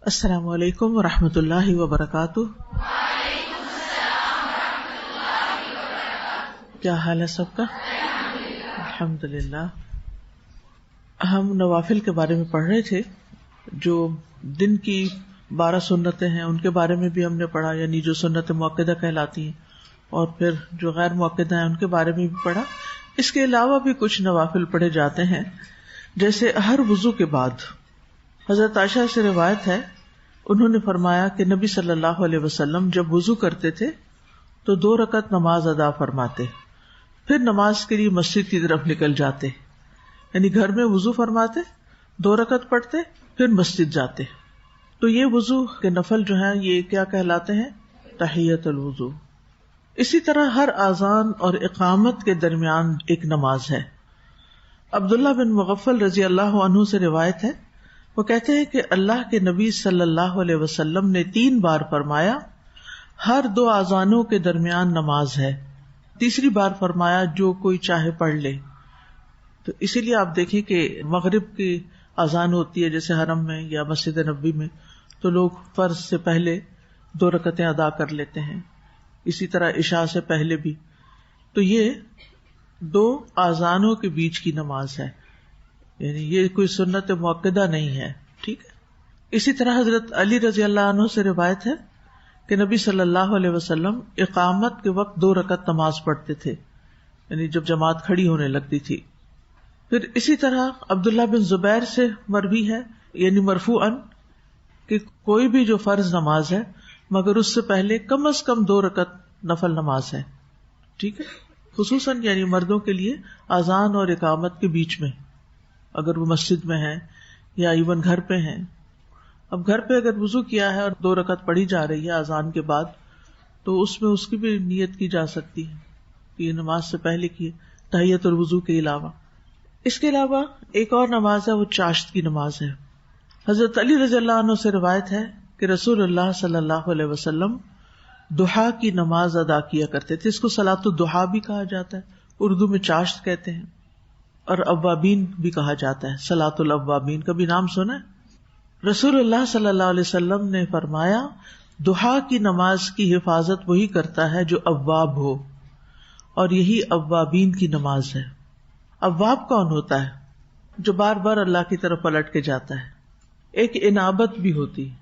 السلام علیکم ورحمۃ اللہ وبرکاتہ۔ کیا حال ہے سب کا؟ الحمدللہ۔ ہم نوافل کے بارے میں پڑھ رہے تھے، جو دن کی 12 سنتیں ہیں ان کے بارے میں بھی ہم نے پڑھا، یعنی جو سنت مؤکدہ کہلاتی ہیں، اور پھر جو غیر مؤکدہ ہیں ان کے بارے میں بھی پڑھا۔ اس کے علاوہ بھی کچھ نوافل پڑھے جاتے ہیں، جیسے ہر وضو کے بعد۔ حضرت عائشہ سے روایت ہے، انہوں نے فرمایا کہ نبی صلی اللہ علیہ وسلم جب وضو کرتے تھے تو 2 رکعت نماز ادا فرماتے، پھر نماز کے لیے مسجد کی طرف نکل جاتے، یعنی گھر میں وضو فرماتے، 2 رکعت پڑھتے، پھر مسجد جاتے۔ تو یہ وضو کے نفل جو ہیں یہ کیا کہلاتے ہیں؟ تحیۃ الوضو۔ اسی طرح ہر اذان اور اقامت کے درمیان ایک نماز ہے۔ عبداللہ بن مغفل رضی اللہ عنہ سے روایت ہے، وہ کہتے ہیں کہ اللہ کے نبی صلی اللہ علیہ وسلم نے 3 بار فرمایا ہر 2 اذانوں کے درمیان نماز ہے، تیسری بار فرمایا جو کوئی چاہے پڑھ لے۔ تو اسی لیے آپ دیکھیں کہ مغرب کی اذان ہوتی ہے جیسے حرم میں یا مسجد نبوی میں، تو لوگ فرض سے پہلے 2 رکعتیں ادا کر لیتے ہیں، اسی طرح عشاء سے پہلے بھی۔ تو یہ 2 اذانوں کے بیچ کی نماز ہے، یعنی یہ کوئی سنت مؤکدہ نہیں ہے، ٹھیک ہے۔ اسی طرح حضرت علی رضی اللہ عنہ سے روایت ہے کہ نبی صلی اللہ علیہ وسلم اقامت کے وقت 2 رکعت نماز پڑھتے تھے، یعنی جب جماعت کھڑی ہونے لگتی تھی۔ پھر اسی طرح عبداللہ بن زبیر سے مروی ہے، یعنی مرفوعاً، کہ کوئی بھی جو فرض نماز ہے مگر اس سے پہلے کم از کم 2 رکعت نفل نماز ہے، ٹھیک ہے، خصوصاً یعنی مردوں کے لیے اذان اور اقامت کے بیچ میں، اگر وہ مسجد میں ہیں یا ایون گھر پہ ہیں۔ اب گھر پہ اگر وضو کیا ہے اور 2 رکعت پڑھی جا رہی ہے اذان کے بعد، تو اس میں اس کی بھی نیت کی جا سکتی ہے کہ یہ نماز سے پہلے کی تحیۃ الوضو کے علاوہ۔ اس کے علاوہ ایک اور نماز ہے، وہ چاشت کی نماز ہے۔ حضرت علی رضی اللہ عنہ سے روایت ہے کہ رسول اللہ صلی اللہ علیہ وسلم ضحیٰ کی نماز ادا کیا کرتے تھے۔ اس کو صلاۃ الضحیٰ بھی کہا جاتا ہے، اردو میں چاشت کہتے ہیں، اور اوابین بھی کہا جاتا ہے، صلاۃ الاوابین، کبھی نام سنا ہے؟ رسول اللہ صلی اللہ علیہ وسلم نے فرمایا، ضحیٰ کی نماز کی حفاظت وہی کرتا ہے جو اواب ہو، اور یہی اوابین کی نماز ہے۔ اواب کون ہوتا ہے؟ جو بار بار اللہ کی طرف پلٹ کے جاتا ہے۔ ایک انابت بھی ہوتی ہے۔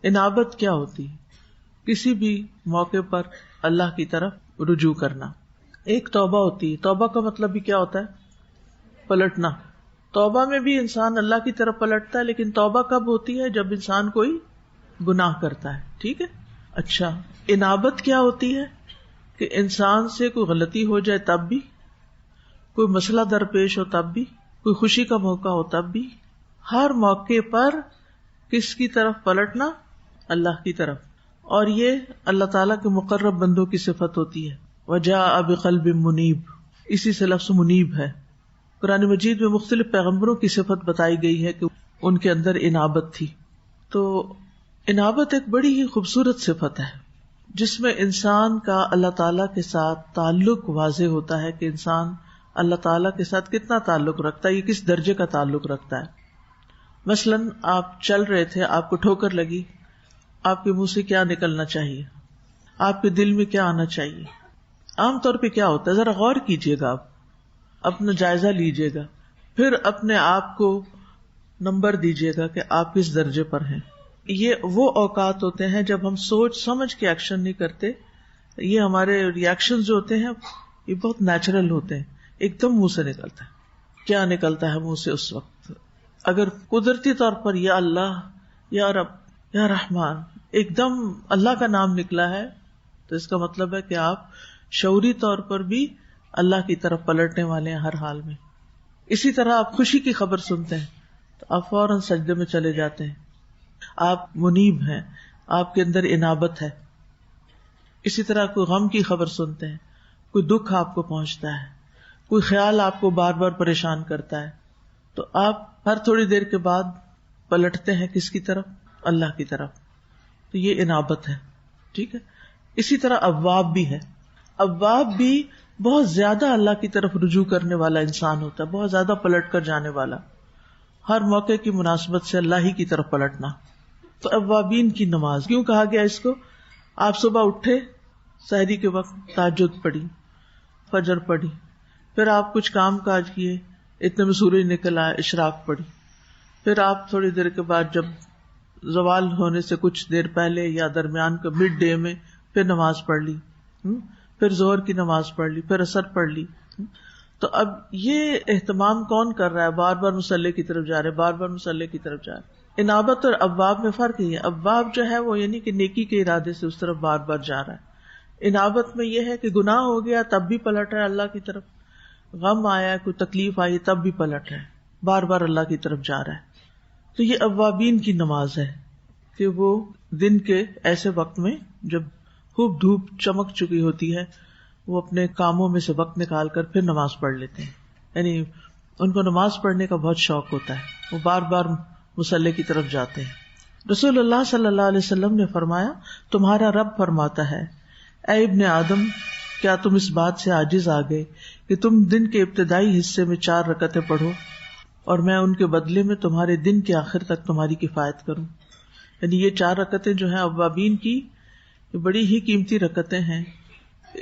انابت کیا ہوتی ہے؟ کسی بھی موقع پر اللہ کی طرف رجوع کرنا۔ ایک توبہ ہوتی ہے، توبہ کا مطلب بھی کیا ہوتا ہے؟ پلٹنا۔ توبہ میں بھی انسان اللہ کی طرف پلٹتا ہے، لیکن توبہ کب ہوتی ہے؟ جب انسان کوئی گناہ کرتا ہے، ٹھیک ہے۔ اچھا، انابت کیا ہوتی ہے؟ کہ انسان سے کوئی غلطی ہو جائے تب بھی، کوئی مسئلہ درپیش ہو تب بھی، کوئی خوشی کا موقع ہو تب بھی، ہر موقع پر کس کی طرف پلٹنا؟ اللہ کی طرف۔ اور یہ اللہ تعالیٰ کے مقرب بندوں کی صفت ہوتی ہے۔ وَجَاءَ بِقَلْبٍ مُنِيبٍ، اسی سے لفظ منیب ہے۔ قرآن مجید میں مختلف پیغمبروں کی صفت بتائی گئی ہے کہ ان کے اندر انابت تھی۔ تو انابت ایک بڑی ہی خوبصورت صفت ہے، جس میں انسان کا اللہ تعالیٰ کے ساتھ تعلق واضح ہوتا ہے کہ انسان اللہ تعالیٰ کے ساتھ کتنا تعلق رکھتا ہے، یہ کس درجے کا تعلق رکھتا ہے۔ مثلاً آپ چل رہے تھے، آپ کو ٹھوکر لگی، آپ کے منہ سے کیا نکلنا چاہیے؟ آپ کے دل میں کیا آنا چاہیے؟ عام طور پہ کیا ہوتا ہے؟ ذرا غور کیجئے گا، آپ اپنا جائزہ لیجئے گا، پھر اپنے آپ کو نمبر دیجئے گا کہ آپ کس درجے پر ہیں۔ یہ وہ اوقات ہوتے ہیں جب ہم سوچ سمجھ کے ایکشن نہیں کرتے، یہ ہمارے ریئیکشن جو ہوتے ہیں یہ بہت نیچرل ہوتے ہیں، ایک دم منہ سے نکلتا ہے۔ کیا نکلتا ہے منہ سے اس وقت؟ اگر قدرتی طور پر یا اللہ، یا رب، یا رحمان، ایک دم اللہ کا نام نکلا ہے، تو اس کا مطلب ہے کہ آپ شعوری طور پر بھی اللہ کی طرف پلٹنے والے ہیں ہر حال میں۔ اسی طرح آپ خوشی کی خبر سنتے ہیں تو آپ فوراً سجدے میں چلے جاتے ہیں، آپ منیب ہیں، آپ کے اندر انابت ہے۔ اسی طرح کوئی غم کی خبر سنتے ہیں، کوئی دکھ آپ کو پہنچتا ہے، کوئی خیال آپ کو بار بار پریشان کرتا ہے، تو آپ ہر تھوڑی دیر کے بعد پلٹتے ہیں کس کی طرف؟ اللہ کی طرف۔ تو یہ انابت ہے، ٹھیک ہے۔ اسی طرح اواب بھی ہے۔ اواب بھی بہت زیادہ اللہ کی طرف رجوع کرنے والا انسان ہوتا ہے، بہت زیادہ پلٹ کر جانے والا، ہر موقع کی مناسبت سے اللہ ہی کی طرف پلٹنا۔ تو اوابین کی نماز کیوں کہا گیا اس کو؟ آپ صبح اٹھے، سحری کے وقت تہجد پڑھی، فجر پڑھی، پھر آپ کچھ کام کاج کیے، اتنے میں سورج نکل آیا، اشراق پڑھی، پھر آپ تھوڑی دیر کے بعد جب زوال ہونے سے کچھ دیر پہلے یا درمیان کا مڈ ڈے میں پھر نماز پڑھ لی، پھر ظہر کی نماز پڑھ لی، پھر عصر پڑھ لی. تو اب یہ اہتمام کون کر رہا ہے؟ بار بار مصلی کی طرف جا رہے، بار بار مصلی کی طرف جا رہے. انابت اور اواب میں فرق ہی ہے. اواب جو ہے وہ یعنی کہ نیکی کے ارادے سے اس طرف بار بار جا رہا ہے. انابت میں یہ ہے کہ گناہ ہو گیا تب بھی پلٹ رہا ہے اللہ کی طرف، غم آیا، کوئی تکلیف آئی تب بھی پلٹ رہا ہے، بار بار اللہ کی طرف جا رہا ہے. تو یہ اوابین کی نماز ہے کہ وہ دن کے ایسے وقت میں جب خوب دھوپ چمک چکی ہوتی ہے وہ اپنے کاموں میں سے وقت نکال کر پھر نماز پڑھ لیتے ہیں. یعنی ان کو نماز پڑھنے کا بہت شوق ہوتا ہے، وہ بار بار مصلی کی طرف جاتے ہیں. رسول اللہ صلی اللہ علیہ وسلم نے فرمایا، تمہارا رب فرماتا ہے، اے ابن آدم، کیا تم اس بات سے عاجز آ گئے کہ تم دن کے ابتدائی حصے میں 4 رکعتیں پڑھو اور میں ان کے بدلے میں تمہارے دن کے آخر تک تمہاری کفایت کروں. یعنی یہ 4 رکعتیں جو ہیں اوابین کی، یہ بڑی ہی قیمتی رکعتیں ہیں.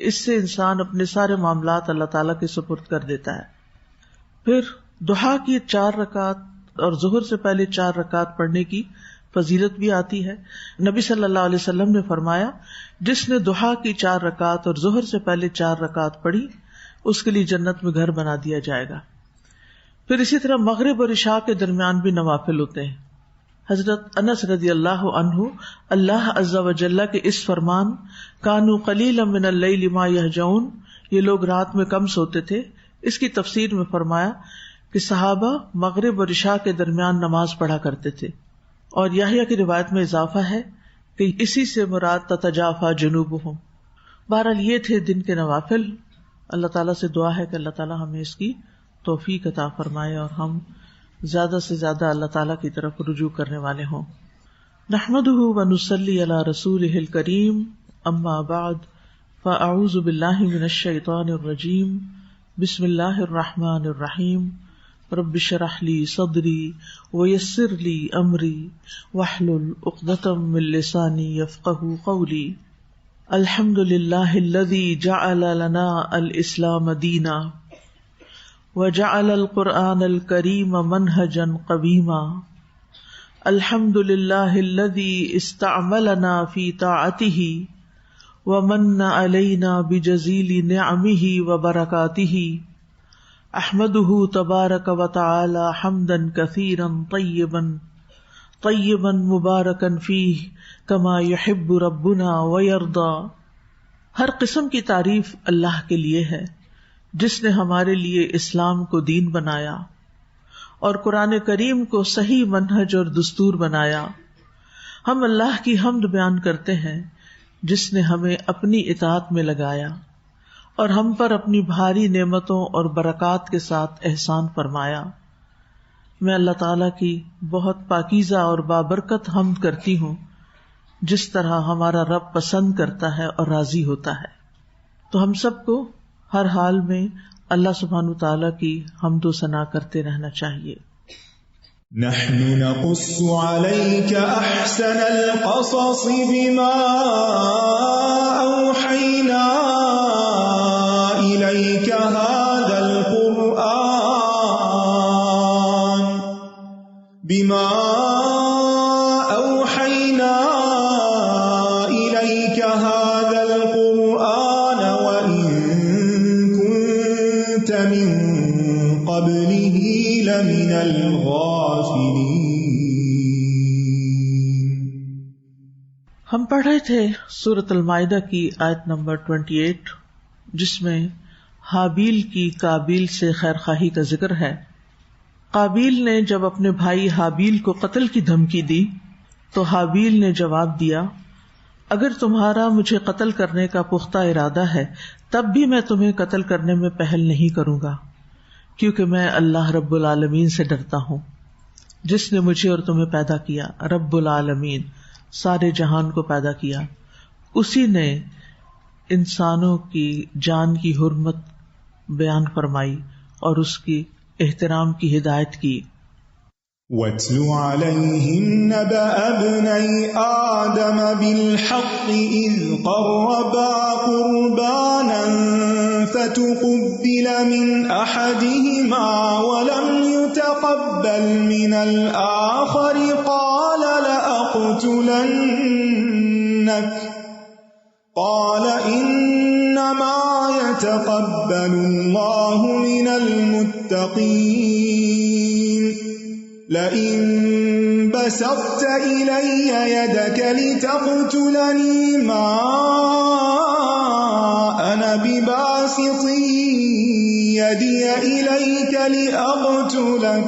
اس سے انسان اپنے سارے معاملات اللہ تعالیٰ کے سپرد کر دیتا ہے. پھر ضحیٰ کی 4 رکعت اور ظہر سے پہلے 4 رکعت پڑھنے کی فضیلت بھی آتی ہے. نبی صلی اللہ علیہ وسلم نے فرمایا، جس نے ضحیٰ کی 4 رکعت اور ظہر سے پہلے 4 رکعت پڑھی اس کے لیے جنت میں گھر بنا دیا جائے گا. پھر اسی طرح مغرب اور عشاء کے درمیان بھی نوافل ہوتے ہیں. حضرت انس رضی اللہ عنہ اللہ عز و جل کے اس فرمان کانوا قلیلا من اللیل ما یہجعون، یہ لوگ رات میں کم سوتے تھے، اس کی تفسیر میں فرمایا کہ صحابہ مغرب اور عشاء کے درمیان نماز پڑھا کرتے تھے. اور یحییٰ کی روایت میں اضافہ ہے کہ اسی سے مراد تتجافی جنوبہم. بہرحال یہ تھے دن کے نوافل. اللہ تعالیٰ سے دعا ہے کہ اللہ تعالیٰ ہمیں اس کی توفیق عطا فرمائے اور ہم زیادہ سے زیادہ اللہ تعالیٰ کی طرف رجوع کرنے والے ہوں. نحمده ونصلی علی رسولہ الکریم، اما بعد فاعوذ باللہ من الشیطان الرجیم، بسم اللہ الرحمن الرحیم. رب اشرح لی صدری ویسر لی امری واحلل عقدۃ من لسانی یفقہوا قولی. الحمد للہ الذی جعل لنا الاسلام دینا وجعل القرآن الکریم منہجا قویما. الحمد للہ الذی استعملنا فی طاعتہ ومن علینا بجزیل نعمہ وبرکاتہ. احمدہ تبارک وتعالی حمدا کثیرا طیبا مبارکا فیہ کما یحب ربنا ویرضی. ہر قسم کی تعریف اللہ کے لیے ہے جس نے ہمارے لیے اسلام کو دین بنایا اور قرآن کریم کو صحیح منہج اور دستور بنایا. ہم اللہ کی حمد بیان کرتے ہیں جس نے ہمیں اپنی اطاعت میں لگایا اور ہم پر اپنی بھاری نعمتوں اور برکات کے ساتھ احسان فرمایا. میں اللہ تعالیٰ کی بہت پاکیزہ اور بابرکت حمد کرتی ہوں جس طرح ہمارا رب پسند کرتا ہے اور راضی ہوتا ہے. تو ہم سب کو ہر حال میں اللہ سبحانہ تعالیٰ کی حمد و ثنا کرتے رہنا چاہیے. نحن نقص عليك أحسن القصص بما أوحينا إليك هذا القرآن وإن كنت من قبله لمن الغافلين. ہم پڑھ رہے تھے سورۃ المائدہ کی آیت نمبر 28 جس میں حابیل کی قابیل سے خیر خواہی کا ذکر ہے. قابیل نے جب اپنے بھائی حابیل کو قتل کی دھمکی دی تو حابیل نے جواب دیا، اگر تمہارا مجھے قتل کرنے کا پختہ ارادہ ہے تب بھی میں تمہیں قتل کرنے میں پہل نہیں کروں گا، کیونکہ میں اللہ رب العالمین سے ڈرتا ہوں جس نے مجھے اور تمہیں پیدا کیا. رب العالمین، سارے جہان کو پیدا کیا، اسی نے انسانوں کی جان کی حرمت بیان فرمائی اور اس کی احترام کی ہدایت کی. وَاتْلُ عَلَيْهِمْ نَبَأَ ابْنَيْ آدَمَ بِالْحَقِّ إِذْ قَرَّبَا قُرْبَانًا فَتُقُبِّلَ مِنْ أَحَدِهِمَا وَلَمْ يُتَقَبَّلْ مِنَ الْآخَرِ قَالَ لَأَقْتُلَنَّكَ قَالَ إِنَّمَا يَتَقَبَّلُ اللَّهُ مِنَ الْمُتَّقِينَ لَئِن بَسَطْتَ إِلَيَّ يَدَكَ لِتَقْتُلَنِي مَا أَنَا بِبَاسِطٍ يَدِيَ إِلَيْكَ لِأَقْتُلَكَ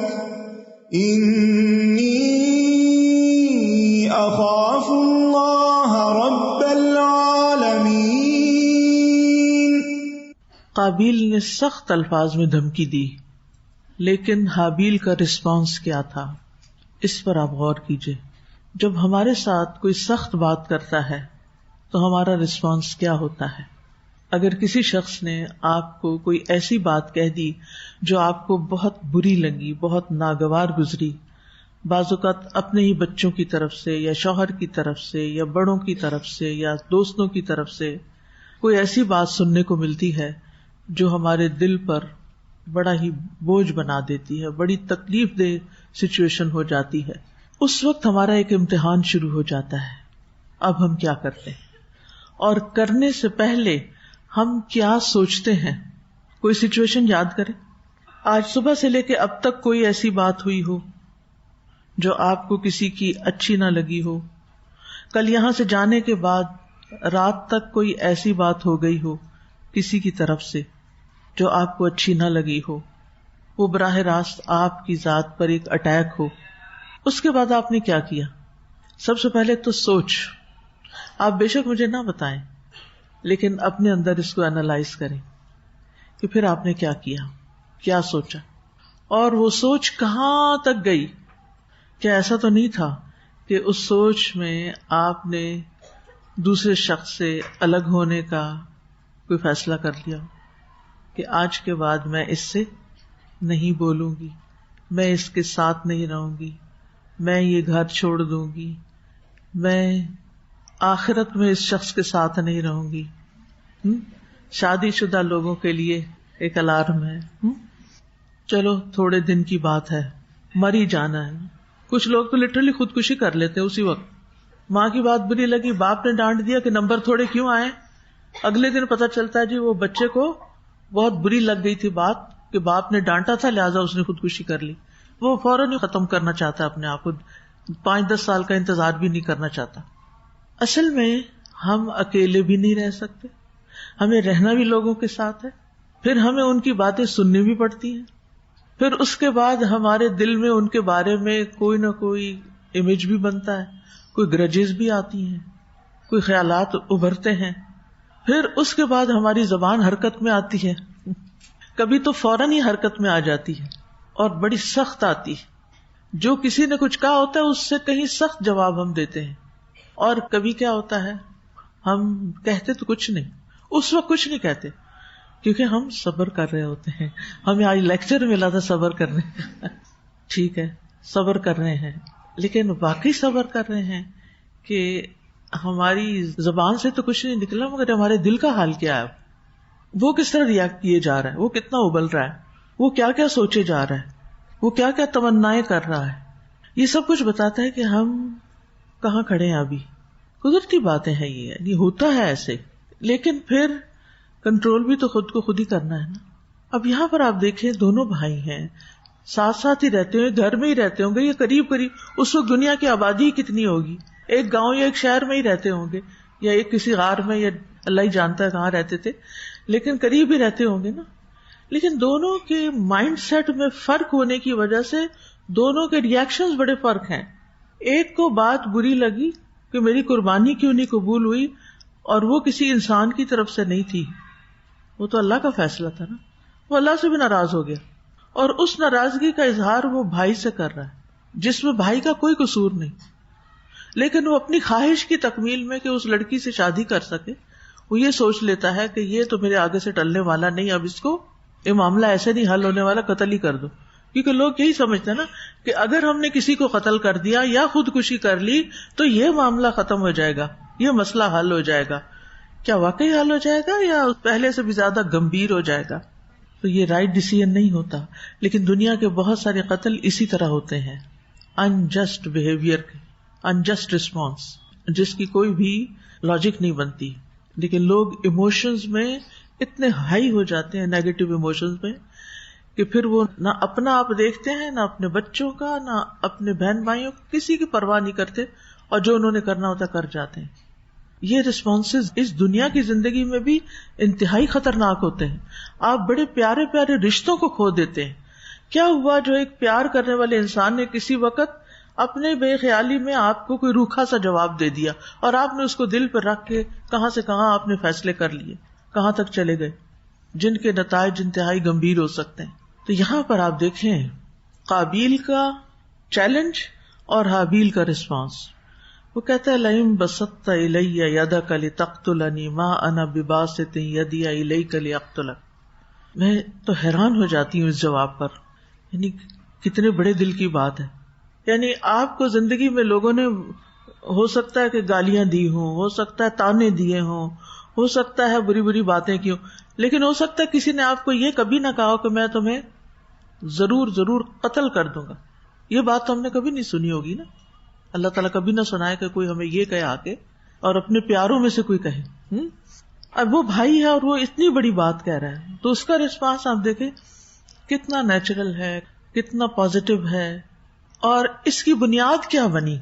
إِنِّي أَخَافُ اللَّهَ رَبَّ الْعَالَمِينَ۔ قابیل نے سخت الفاظ میں دھمکی دی، لیکن حابیل کا رسپانس کیا تھا، اس پر آپ غور کیجئے۔ جب ہمارے ساتھ کوئی سخت بات کرتا ہے تو ہمارا رسپانس کیا ہوتا ہے؟ اگر کسی شخص نے آپ کو کوئی ایسی بات کہہ دی جو آپ کو بہت بری لگی، بہت ناگوار گزری، بعض اوقات اپنے ہی بچوں کی طرف سے یا شوہر کی طرف سے یا بڑوں کی طرف سے یا دوستوں کی طرف سے کوئی ایسی بات سننے کو ملتی ہے جو ہمارے دل پر بڑا ہی بوجھ بنا دیتی ہے، بڑی تکلیف دہ سچویشن ہو جاتی ہے، اس وقت ہمارا ایک امتحان شروع ہو جاتا ہے۔ اب ہم کیا کرتے ہیں اور کرنے سے پہلے ہم کیا سوچتے ہیں؟ کوئی سچویشن یاد کریں، آج صبح سے لے کے اب تک کوئی ایسی بات ہوئی ہو جو آپ کو کسی کی اچھی نہ لگی ہو، کل یہاں سے جانے کے بعد رات تک کوئی ایسی بات ہو گئی ہو کسی کی طرف سے جو آپ کو اچھی نہ لگی ہو، وہ براہ راست آپ کی ذات پر ایک اٹیک ہو، اس کے بعد آپ نے کیا کیا؟ سب سے پہلے تو سوچ، آپ بے شک مجھے نہ بتائیں لیکن اپنے اندر اس کو انالائز کریں کہ پھر آپ نے کیا کیا، کیا سوچا، اور وہ سوچ کہاں تک گئی؟ کیا ایسا تو نہیں تھا کہ اس سوچ میں آپ نے دوسرے شخص سے الگ ہونے کا کوئی فیصلہ کر لیا کہ آج کے بعد میں اس سے نہیں بولوں گی، میں اس کے ساتھ نہیں رہوں گی، میں یہ گھر چھوڑ دوں گی، میں آخرت میں اس شخص کے ساتھ نہیں رہوں گی؟ شادی شدہ لوگوں کے لیے ایک الارم ہے، چلو تھوڑے دن کی بات ہے، مر ہی جانا ہے۔ کچھ لوگ تو لٹرلی خودکشی کر لیتے اسی وقت، ماں کی بات بری لگی، باپ نے ڈانٹ دیا کہ نمبر تھوڑے کیوں آئے، اگلے دن پتہ چلتا ہے جی وہ بچے کو بہت بری لگ گئی تھی بات کہ باپ نے ڈانٹا تھا لہٰذا اس نے خودکشی کر لی، وہ فوراً ہی ختم کرنا چاہتا ہے اپنے آپ کو، 5-10 سال کا انتظار بھی نہیں کرنا چاہتا۔ اصل میں ہم اکیلے بھی نہیں رہ سکتے، ہمیں رہنا بھی لوگوں کے ساتھ ہے، پھر ہمیں ان کی باتیں سننی بھی پڑتی ہیں، پھر اس کے بعد ہمارے دل میں ان کے بارے میں کوئی نہ کوئی امیج بھی بنتا ہے، کوئی گرجز بھی آتی ہیں، کوئی خیالات ابھرتے ہیں، پھر اس کے بعد ہماری زبان حرکت میں آتی ہے، کبھی تو فوراً ہی حرکت میں آ جاتی ہے اور بڑی سخت آتی ہے، جو کسی نے کچھ کہا ہوتا ہے اس سے کہیں سخت جواب ہم دیتے ہیں، اور کبھی کیا ہوتا ہے ہم کہتے تو کچھ نہیں، اس وقت کچھ نہیں کہتے کیونکہ ہم صبر کر رہے ہوتے ہیں، ہمیں آج لیکچر ملا تھا صبر کرنے ٹھیک ہے صبر کر رہے ہیں، لیکن واقعی صبر کر رہے ہیں کہ ہماری زبان سے تو کچھ نہیں نکلا مگر ہمارے دل کا حال کیا ہے، وہ کس طرح ریاکٹ کیے جا رہا ہے، وہ کتنا ابل رہا ہے، وہ کیا کیا سوچے جا رہا ہے، وہ کیا کیا تمنائیں کر رہا ہے، یہ سب کچھ بتاتا ہے کہ ہم کہاں کھڑے ہیں۔ ابھی قدرتی باتیں ہیں یہ ہوتا ہے ایسے، لیکن پھر کنٹرول بھی تو خود کو خود ہی کرنا ہے نا۔ اب یہاں پر آپ دیکھیں دونوں بھائی ہیں، ساتھ ساتھ ہی رہتے ہوں گے، گھر میں ہی رہتے ہوں گے، یہ قریب قریب، اس وقت دنیا کی آبادی کتنی ہوگی، ایک گاؤں یا ایک شہر میں ہی رہتے ہوں گے یا ایک کسی غار میں، یا اللہ ہی جانتا ہے کہاں رہتے تھے، لیکن قریب ہی رہتے ہوں گے نا۔ لیکن دونوں کے مائنڈ سیٹ میں فرق ہونے کی وجہ سے دونوں کے ریئیکشنز بڑے فرق ہیں۔ ایک کو بات بری لگی کہ میری قربانی کیوں نہیں قبول ہوئی، اور وہ کسی انسان کی طرف سے نہیں تھی، وہ تو اللہ کا فیصلہ تھا نا، وہ اللہ سے بھی ناراض ہو گیا، اور اس ناراضگی کا اظہار وہ بھائی سے کر رہا ہے جس میں بھائی کا کوئی قصور نہیں، لیکن وہ اپنی خواہش کی تکمیل میں کہ اس لڑکی سے شادی کر سکے وہ یہ سوچ لیتا ہے کہ یہ تو میرے آگے سے ٹلنے والا نہیں، اب اس کو یہ معاملہ ایسے نہیں حل ہونے والا، قتل ہی کر دو، کیونکہ لوگ یہی سمجھتے ہیں نا کہ اگر ہم نے کسی کو قتل کر دیا یا خودکشی کر لی تو یہ معاملہ ختم ہو جائے گا، یہ مسئلہ حل ہو جائے گا. کیا واقعی حل ہو جائے گا یا پہلے سے بھی زیادہ گمبھیر ہو جائے گا؟ تو یہ رائٹ ڈیسیژن نہیں ہوتا. لیکن دنیا کے بہت سارے قتل اسی طرح ہوتے ہیں، انجسٹ بہیویئر کے، انجسٹ رسپانس جس کی کوئی بھی لاجک نہیں بنتی. لیکن لوگ ایموشنز میں اتنے ہائی ہو جاتے ہیں، نیگیٹو ایموشنز میں، کہ پھر وہ نہ اپنا آپ دیکھتے ہیں، نہ اپنے بچوں کا، نہ اپنے بہن بھائیوں کا، کسی کی پرواہ نہیں کرتے، اور جو انہوں نے کرنا ہوتا کر جاتے ہیں. یہ ریسپانسز اس دنیا کی زندگی میں بھی انتہائی خطرناک ہوتے ہیں. آپ بڑے پیارے پیارے رشتوں کو کھو دیتے ہیں. کیا ہوا جو ایک پیار کرنے والے انسان نے کسی وقت اپنے بے خیالی میں آپ کو کوئی روکھا سا جواب دے دیا اور آپ نے اس کو دل پر رکھ کے کہاں سے کہاں آپ نے فیصلے کر لیے، کہاں تک چلے گئے، جن کے نتائج انتہائی گمبھیر ہو سکتے ہیں. تو یہاں پر آپ دیکھیں قابیل کا چیلنج اور حابیل کا رسپانس. وہ کہتا ہے لئن بسطت الی یدک لتقتلنی ما انا بباسط یدی الیک لاقتلک. میں تو حیران ہو جاتی ہوں اس جواب پر، یعنی کتنے بڑے دل کی بات ہے. یعنی آپ کو زندگی میں لوگوں نے ہو سکتا ہے کہ گالیاں دی ہوں، ہو سکتا ہے تانے دیے ہوں، ہو سکتا ہے بری بری باتیں کی ہوں، لیکن ہو سکتا ہے کسی نے آپ کو یہ کبھی نہ کہا کہ میں تمہیں ضرور قتل کر دوں گا. یہ بات تو ہم نے کبھی نہیں سنی ہوگی نا. اللہ تعالیٰ کبھی نہ سنائے کہ کوئی ہمیں یہ کہے آ کے، اور اپنے پیاروں میں سے کوئی کہے. اب وہ بھائی ہے اور وہ اتنی بڑی بات کہہ رہا ہے، تو اس کا رسپانس آپ دیکھیں کتنا نیچرل ہے، کتنا پازیٹو ہے. اور اس کی بنیاد کیا بنی،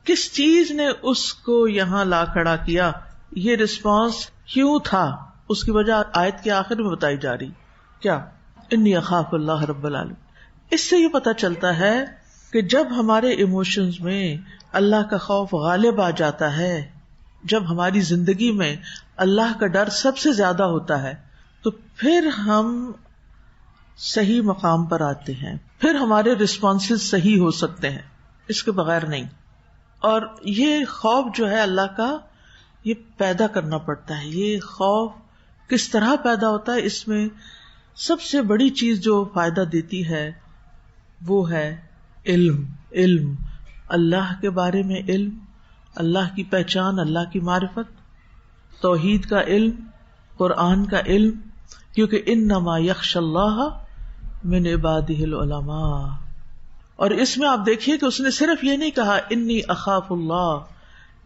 کس چیز نے اس کو یہاں لا کھڑا کیا، یہ رسپانس کیوں تھا، اس کی وجہ آیت کے آخر میں بتائی جا رہی. کیا؟ انی اخاف اللہ رب العالمین. اس سے یہ پتہ چلتا ہے کہ جب ہمارے ایموشنز میں اللہ کا خوف غالب آ جاتا ہے، جب ہماری زندگی میں اللہ کا ڈر سب سے زیادہ ہوتا ہے، تو پھر ہم صحیح مقام پر آتے ہیں، پھر ہمارے رسپانسز صحیح ہو سکتے ہیں، اس کے بغیر نہیں. اور یہ خوف جو ہے اللہ کا، یہ پیدا کرنا پڑتا ہے. یہ خوف کس طرح پیدا ہوتا ہے، اس میں سب سے بڑی چیز جو فائدہ دیتی ہے وہ ہے علم. اللہ کے بارے میں علم، اللہ کی پہچان، اللہ کی معرفت، توحید کا علم، قرآن کا علم. کیونکہ انما یخشی اللہ من عبادہ العلماء. اور اس میں آپ دیکھیے کہ اس نے صرف یہ نہیں کہا انی اخاف اللہ،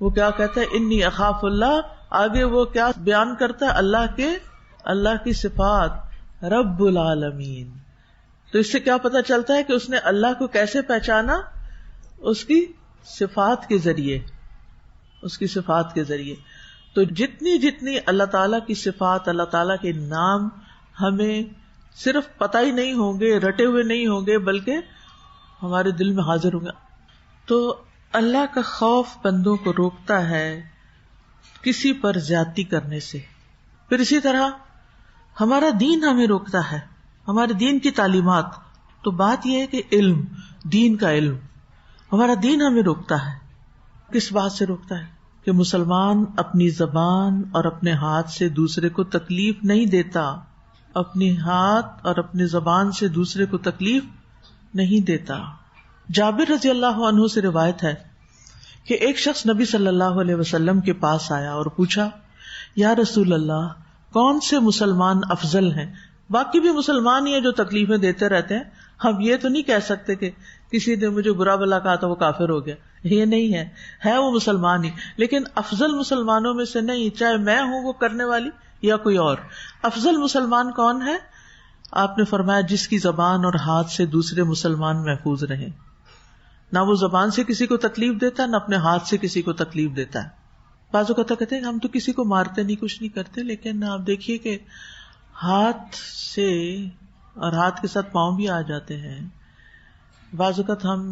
وہ کیا کہتا ہے انی اخاف اللہ. آگے وہ کیا بیان کرتا ہے، اللہ کی صفات، رب العالمین. تو اس سے کیا پتا چلتا ہے کہ اس نے اللہ کو کیسے پہچانا، اس کی صفات کے ذریعے، اس کی صفات کے ذریعے. تو جتنی اللہ تعالیٰ کی صفات، اللہ تعالیٰ کے نام ہمیں صرف پتہ ہی نہیں ہوں گے، رٹے ہوئے نہیں ہوں گے، بلکہ ہمارے دل میں حاضر ہوں گے. تو اللہ کا خوف بندوں کو روکتا ہے کسی پر زیادتی کرنے سے. پھر اسی طرح ہمارا دین ہمیں روکتا ہے، ہمارے دین کی تعلیمات. تو بات یہ ہے کہ علم، دین کا علم، ہمارا دین ہمیں روکتا ہے. کس بات سے روکتا ہے؟ کہ مسلمان اپنی زبان اور اپنے ہاتھ سے دوسرے کو تکلیف نہیں دیتا، اپنی ہاتھ اور اپنی زبان سے دوسرے کو تکلیف نہیں دیتا. جابر رضی اللہ عنہ سے روایت ہے کہ ایک شخص نبی صلی اللہ علیہ وسلم کے پاس آیا اور پوچھا، یا رسول اللہ، کون سے مسلمان افضل ہیں؟ باقی بھی مسلمان ہی ہیں جو تکلیفیں دیتے رہتے ہیں، ہم یہ تو نہیں کہہ سکتے کہ کسی نے مجھے برا بلا کہا تو وہ کافر ہو گیا. یہ نہیں ہے وہ مسلمان ہی، لیکن افضل مسلمانوں میں سے نہیں، چاہے میں ہوں وہ کرنے والی یا کوئی اور. افضل مسلمان کون ہے؟ آپ نے فرمایا جس کی زبان اور ہاتھ سے دوسرے مسلمان محفوظ رہے، نہ وہ زبان سے کسی کو تکلیف دیتا، نہ اپنے ہاتھ سے کسی کو تکلیف دیتا ہے. بعض اوقات کہتے ہیں ہم تو کسی کو مارتے نہیں، کچھ نہیں کرتے، لیکن آپ دیکھیے کہ ہاتھ سے اور ہاتھ کے ساتھ پاؤں بھی آ جاتے ہیں. بعض اوقات ہم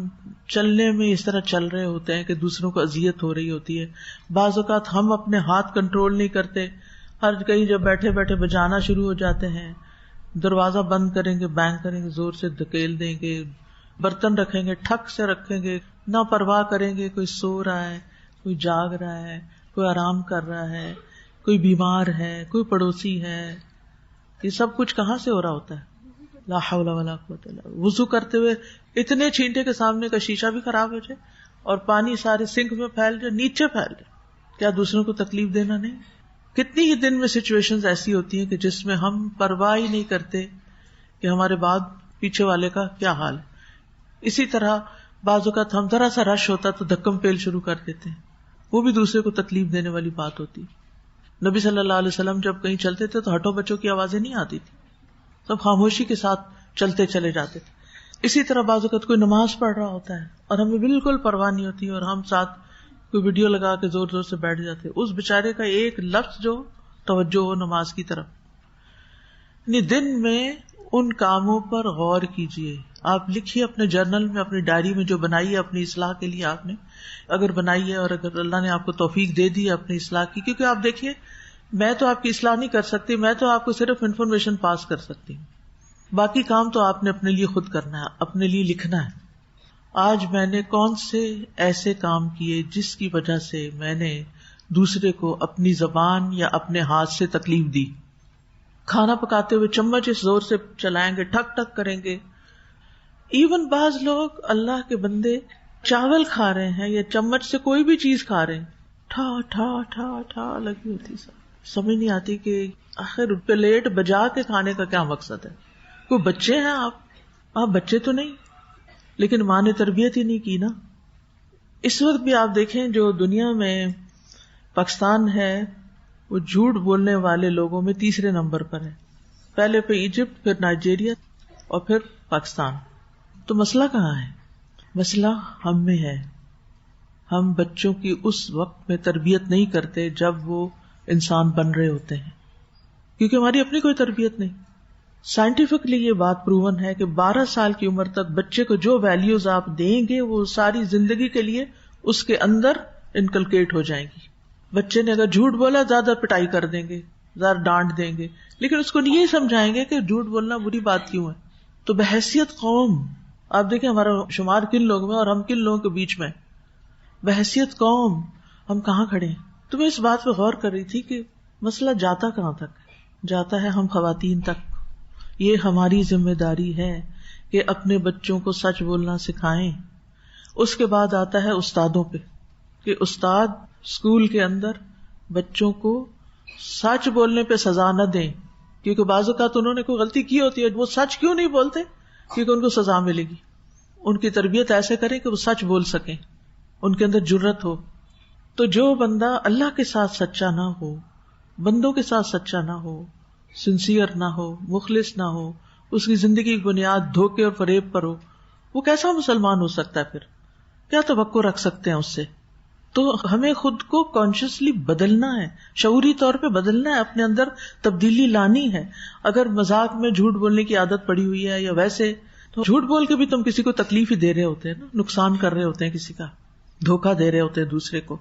چلنے میں اس طرح چل رہے ہوتے ہیں کہ دوسروں کو اذیت ہو رہی ہوتی ہے. بعض اوقات ہم اپنے ہاتھ کنٹرول نہیں کرتے، ہر کہیں جب بیٹھے بیٹھے بجانا شروع ہو جاتے ہیں، دروازہ بند کریں گے، بینگ کریں گے، زور سے دھکیل دیں گے، برتن رکھیں گے ٹھک سے رکھیں گے، نہ پرواہ کریں گے کوئی سو رہا ہے، کوئی جاگ رہا ہے، کوئی آرام کر رہا ہے، کوئی بیمار ہے، کوئی پڑوسی ہے. یہ سب کچھ کہاں سے ہو رہا ہوتا ہے؟ لا حول ولا قوت الا باللہ. وضو کرتے ہوئے اتنے چھینٹے کے سامنے کا شیشہ بھی خراب ہو جائے اور پانی سارے سنک میں پھیل جائے, نیچے پھیل جائے, کیا دوسروں کو تکلیف دینا نہیں؟ کتنی ہی دن میں سچویشنز ایسی ہوتی ہیں کہ جس میں ہم پرواہ ہی نہیں کرتے کہ ہمارے بعد پیچھے والے کا کیا حال ہے. اسی طرح بعض اوقات ہم ذرا سا رش ہوتا تو دھکم پیل شروع کر دیتے ہیں, وہ بھی دوسرے کو تکلیف دینے والی بات ہوتی. نبی صلی اللہ علیہ وسلم جب کہیں چلتے تھے تو ہٹو بچوں کی آوازیں نہیں آتی تھی, سب خاموشی کے ساتھ چلتے چلے جاتے تھے. اسی طرح بعض اوقات کوئی نماز پڑھ رہا ہوتا ہے اور ہمیں بالکل پرواہ نہیں ہوتی اور ہم ساتھ کوئی ویڈیو لگا کے زور زور سے بیٹھ جاتے, اس بےچارے کا ایک لفظ جو توجہ ہو نماز کی طرف. یعنی دن میں ان کاموں پر غور کیجئے. آپ لکھیے اپنے جرنل میں, اپنی ڈائری میں جو بنائی ہے اپنی اصلاح کے لیے, آپ نے اگر بنائی ہے اور اگر اللہ نے آپ کو توفیق دے دی اپنی اصلاح کی, کیونکہ آپ دیکھیے میں تو آپ کی اصلاح نہیں کر سکتی, میں تو آپ کو صرف انفارمیشن پاس کر سکتی ہوں, باقی کام تو آپ نے اپنے لیے خود کرنا ہے, اپنے لیے لکھنا ہے. آج میں نے کون سے ایسے کام کیے جس کی وجہ سے میں نے دوسرے کو اپنی زبان یا اپنے ہاتھ سے تکلیف دی. کھانا پکاتے ہوئے چمچ اس زور سے چلائیں گے, ٹھک ٹھک کریں گے. ایون بعض لوگ اللہ کے بندے چاول کھا رہے ہیں یا چمچ سے کوئی بھی چیز کھا رہے ہیں, ٹھا ٹھا ٹھا ٹھا لگی ہوتی, سمجھ نہیں آتی کہ آخر پلیٹ بجا کے کھانے کا کیا مقصد ہے. کوئی بچے ہیں آپ بچے تو نہیں, لیکن ماں نے تربیت ہی نہیں کی نا. اس وقت بھی آپ دیکھیں جو دنیا میں پاکستان ہے وہ جھوٹ بولنے والے لوگوں میں تیسرے نمبر پر ہے, پہلے پہ ایجپٹ, پھر نائجیریا اور پھر پاکستان. تو مسئلہ کہاں ہے؟ مسئلہ ہم میں ہے. ہم بچوں کی اس وقت میں تربیت نہیں کرتے جب وہ انسان بن رہے ہوتے ہیں, کیونکہ ہماری اپنی کوئی تربیت نہیں. سائنٹیفکلی یہ بات پروون ہے کہ 12 سال کی عمر تک بچے کو جو ویلیوز آپ دیں گے وہ ساری زندگی کے لیے اس کے اندر انکلکیٹ ہو جائیں گی. بچے نے اگر جھوٹ بولا زیادہ پٹائی کر دیں گے, زیادہ ڈانٹ دیں گے, لیکن اس کو نہیں سمجھائیں گے کہ جھوٹ بولنا بری بات کیوں ہے. تو بحیثیت قوم آپ دیکھیں ہمارا شمار کن لوگوں میں اور ہم کن لوگوں کے بیچ میں, بحیثیت قوم ہم کہاں کھڑے ہیں. تو میں اس بات پہ غور کر رہی تھی کہ مسئلہ جاتا کہاں تک, جاتا ہے ہم خواتین تک. یہ ہماری ذمہ داری ہے کہ اپنے بچوں کو سچ بولنا سکھائیں. اس کے بعد آتا ہے استادوں پہ کہ استاد اسکول کے اندر بچوں کو سچ بولنے پہ سزا نہ دیں, کیونکہ بعض اوقات انہوں نے کوئی غلطی کی ہوتی ہے, وہ سچ کیوں نہیں بولتے, کیونکہ ان کو سزا ملے گی. ان کی تربیت ایسے کریں کہ وہ سچ بول سکیں, ان کے اندر جرت ہو. تو جو بندہ اللہ کے ساتھ سچا نہ ہو, بندوں کے ساتھ سچا نہ ہو, سنسیئر نہ ہو, مخلص نہ ہو, اس کی زندگی کی بنیاد دھوکے اور فریب پر ہو, وہ کیسا مسلمان ہو سکتا ہے؟ پھر کیا توقع رکھ سکتے ہیں اس سے؟ تو ہمیں خود کو کانشیسلی بدلنا ہے, شعوری طور پہ بدلنا ہے, اپنے اندر تبدیلی لانی ہے. اگر مذاق میں جھوٹ بولنے کی عادت پڑی ہوئی ہے یا ویسے, تو جھوٹ بول کے بھی تم کسی کو تکلیف ہی دے رہے ہوتے ہیں نا, نقصان کر رہے ہوتے ہیں, کسی کا دھوکہ دے رہے ہوتے ہیں دوسرے کو.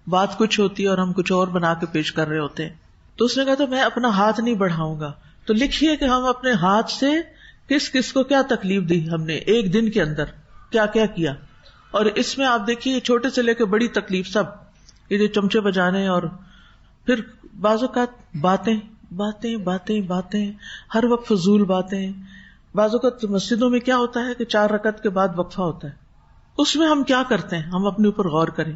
بات کچھ ہوتی ہے اور ہم کچھ اور بنا کے پیش کر رہے ہوتے ہیں. تو اس نے کہا تو میں اپنا ہاتھ نہیں بڑھاؤں گا. تو لکھیے کہ ہم اپنے ہاتھ سے کس کس کو کیا تکلیف دی, ہم نے ایک دن کے اندر کیا کیا کیا. اور اس میں آپ دیکھیے چھوٹے سے لے کے بڑی تکلیف سب, یہ جو چمچے بجانے اور پھر بعض اوقات باتیں باتیں باتیں باتیں, ہر وقت فضول باتیں. بعض اوقات مسجدوں میں کیا ہوتا ہے کہ 4 رکعت کے بعد وقفہ ہوتا ہے, اس میں ہم کیا کرتے ہیں؟ ہم اپنے اوپر غور کریں.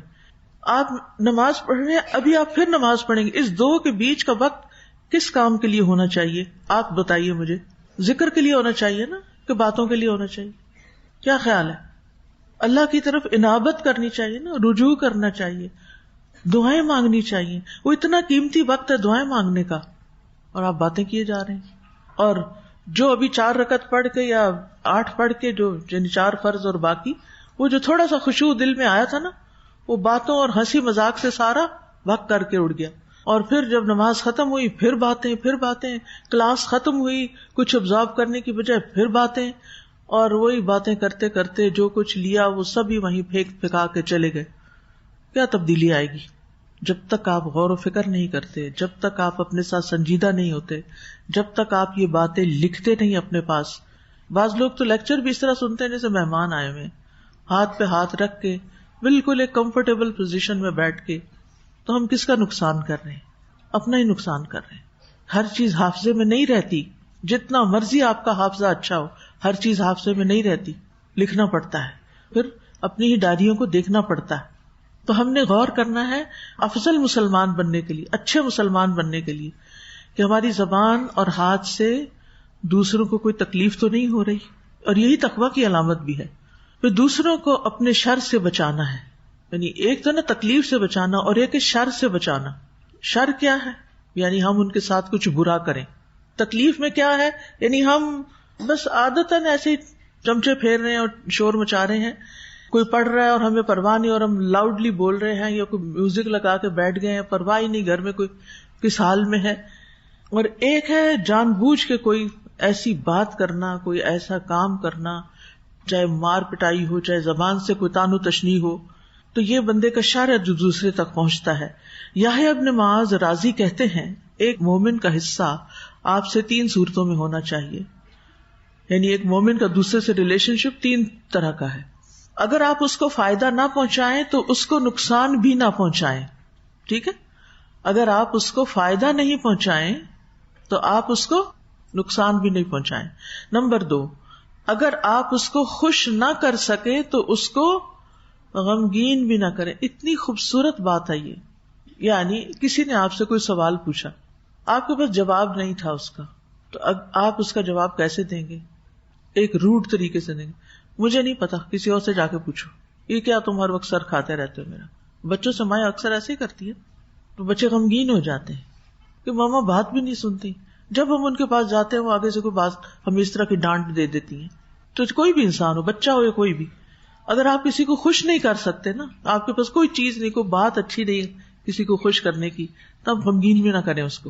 آپ نماز پڑھ رہے ہیں, ابھی آپ پھر نماز پڑھیں گے, اس 2 کے بیچ کا وقت کس کام کے لیے ہونا چاہیے؟ آپ بتائیے مجھے. ذکر کے لیے ہونا چاہیے نا, کہ باتوں کے لیے ہونا چاہیے؟ کیا خیال ہے؟ اللہ کی طرف انابت کرنی چاہیے نا, رجوع کرنا چاہیے, دعائیں مانگنی چاہیے. وہ اتنا قیمتی وقت ہے دعائیں مانگنے کا, اور آپ باتیں کیے جا رہے ہیں. اور جو ابھی 4 رکعت پڑھ کے یا 8 پڑھ کے, جو 4 فرض اور باقی, وہ جو تھوڑا سا خشوع دل میں آیا تھا نا, وہ باتوں اور ہنسی مذاق سے سارا وقت کر کے اڑ گیا. اور پھر جب نماز ختم ہوئی پھر باتیں, کلاس ختم ہوئی کچھ ابزارو کرنے کی بجائے پھر باتیں, اور وہی باتیں کرتے کرتے جو کچھ لیا وہ سب ہی وہیں پھینکا کے چلے گئے. کیا تبدیلی آئے گی؟ جب تک آپ غور و فکر نہیں کرتے, جب تک آپ اپنے ساتھ سنجیدہ نہیں ہوتے, جب تک آپ یہ باتیں لکھتے نہیں اپنے پاس. بعض لوگ تو لیکچر بھی اس طرح سنتے ہیں جیسے مہمان آئے ہوئے, ہاتھ پہ ہاتھ رکھ کے بالکل ایک کمفرٹیبل پوزیشن میں بیٹھ کے. تو ہم کس کا نقصان کر رہے ہیں؟ اپنا ہی نقصان کر رہے ہیں. ہر چیز حافظے میں نہیں رہتی. جتنا مرضی آپ کا حافظہ اچھا ہو، ہر چیز حافظے میں نہیں رہتی، لکھنا پڑتا ہے، پھر اپنی ہی ڈائریوں کو دیکھنا پڑتا ہے. تو ہم نے غور کرنا ہے افضل مسلمان بننے کے لیے، اچھے مسلمان بننے کے لیے، کہ ہماری زبان اور ہاتھ سے دوسروں کو کوئی تکلیف تو نہیں ہو رہی، اور یہی تقویٰ کی علامت بھی ہے. پھر دوسروں کو اپنے شر سے بچانا ہے، یعنی ایک تو نا تکلیف سے بچانا اور ایک ہے شر سے بچانا. شر کیا ہے؟ یعنی ہم ان کے ساتھ کچھ برا کریں. تکلیف میں کیا ہے؟ یعنی ہم بس عادتاً ایسے چمچے پھیر رہے ہیں اور شور مچا رہے ہیں، کوئی پڑھ رہا ہے اور ہمیں پرواہ نہیں، اور ہم لاؤڈلی بول رہے ہیں یا کوئی میوزک لگا کے بیٹھ گئے ہیں، پرواہ ہی نہیں گھر میں کوئی کس حال میں ہے. اور ایک ہے جان بوجھ کے کوئی ایسی بات کرنا، کوئی ایسا کام کرنا، چاہے مار پٹائی ہو، چاہے زبان سے کوئی تان و تشنیع ہو، تو یہ بندے کا شر ہے جو دوسرے تک پہنچتا ہے. یحییٰ ابن معاذ رازی کہتے ہیں ایک مومن کا حصہ آپ سے 3 صورتوں میں ہونا چاہیے. یعنی ایک مومن کا دوسرے سے ریلیشن شپ 3 طرح کا ہے. اگر آپ اس کو فائدہ نہ پہنچائیں تو اس کو نقصان بھی نہ پہنچائیں. ٹھیک ہے؟ اگر آپ اس کو فائدہ نہیں پہنچائیں تو آپ اس کو نقصان بھی نہیں پہنچائیں. نمبر 2، اگر آپ اس کو خوش نہ کر سکے تو اس کو غمگین بھی نہ کریں. اتنی خوبصورت بات ہے یہ. یعنی کسی نے آپ سے کوئی سوال پوچھا، آپ کے پاس جواب نہیں تھا اس کا، تو اب آپ اس کا جواب کیسے دیں گے؟ ایک روڈ طریقے سے دیں گے. مجھے نہیں پتا، کسی اور سے جا کے پوچھو. یہ کیا تم ہر وقت سر کھاتے رہتے ہو میرا؟ بچوں سے مائیں اکثر ایسے ہی کرتی ہے، تو بچے غمگین ہو جاتے ہیں کہ ماما بات بھی نہیں سنتی. جب ہم ان کے پاس جاتے ہیں وہ آگے سے کوئی بات ہمیں اس طرح کی ڈانٹ دے دیتی ہیں. تو کوئی بھی انسان ہو، بچہ ہو یا کوئی بھی، اگر آپ کسی کو خوش نہیں کر سکتے نا، آپ کے پاس کوئی چیز نہیں، کوئی بات اچھی نہیں کسی کو خوش کرنے کی، تب غمگین بھی نہ کریں اس کو.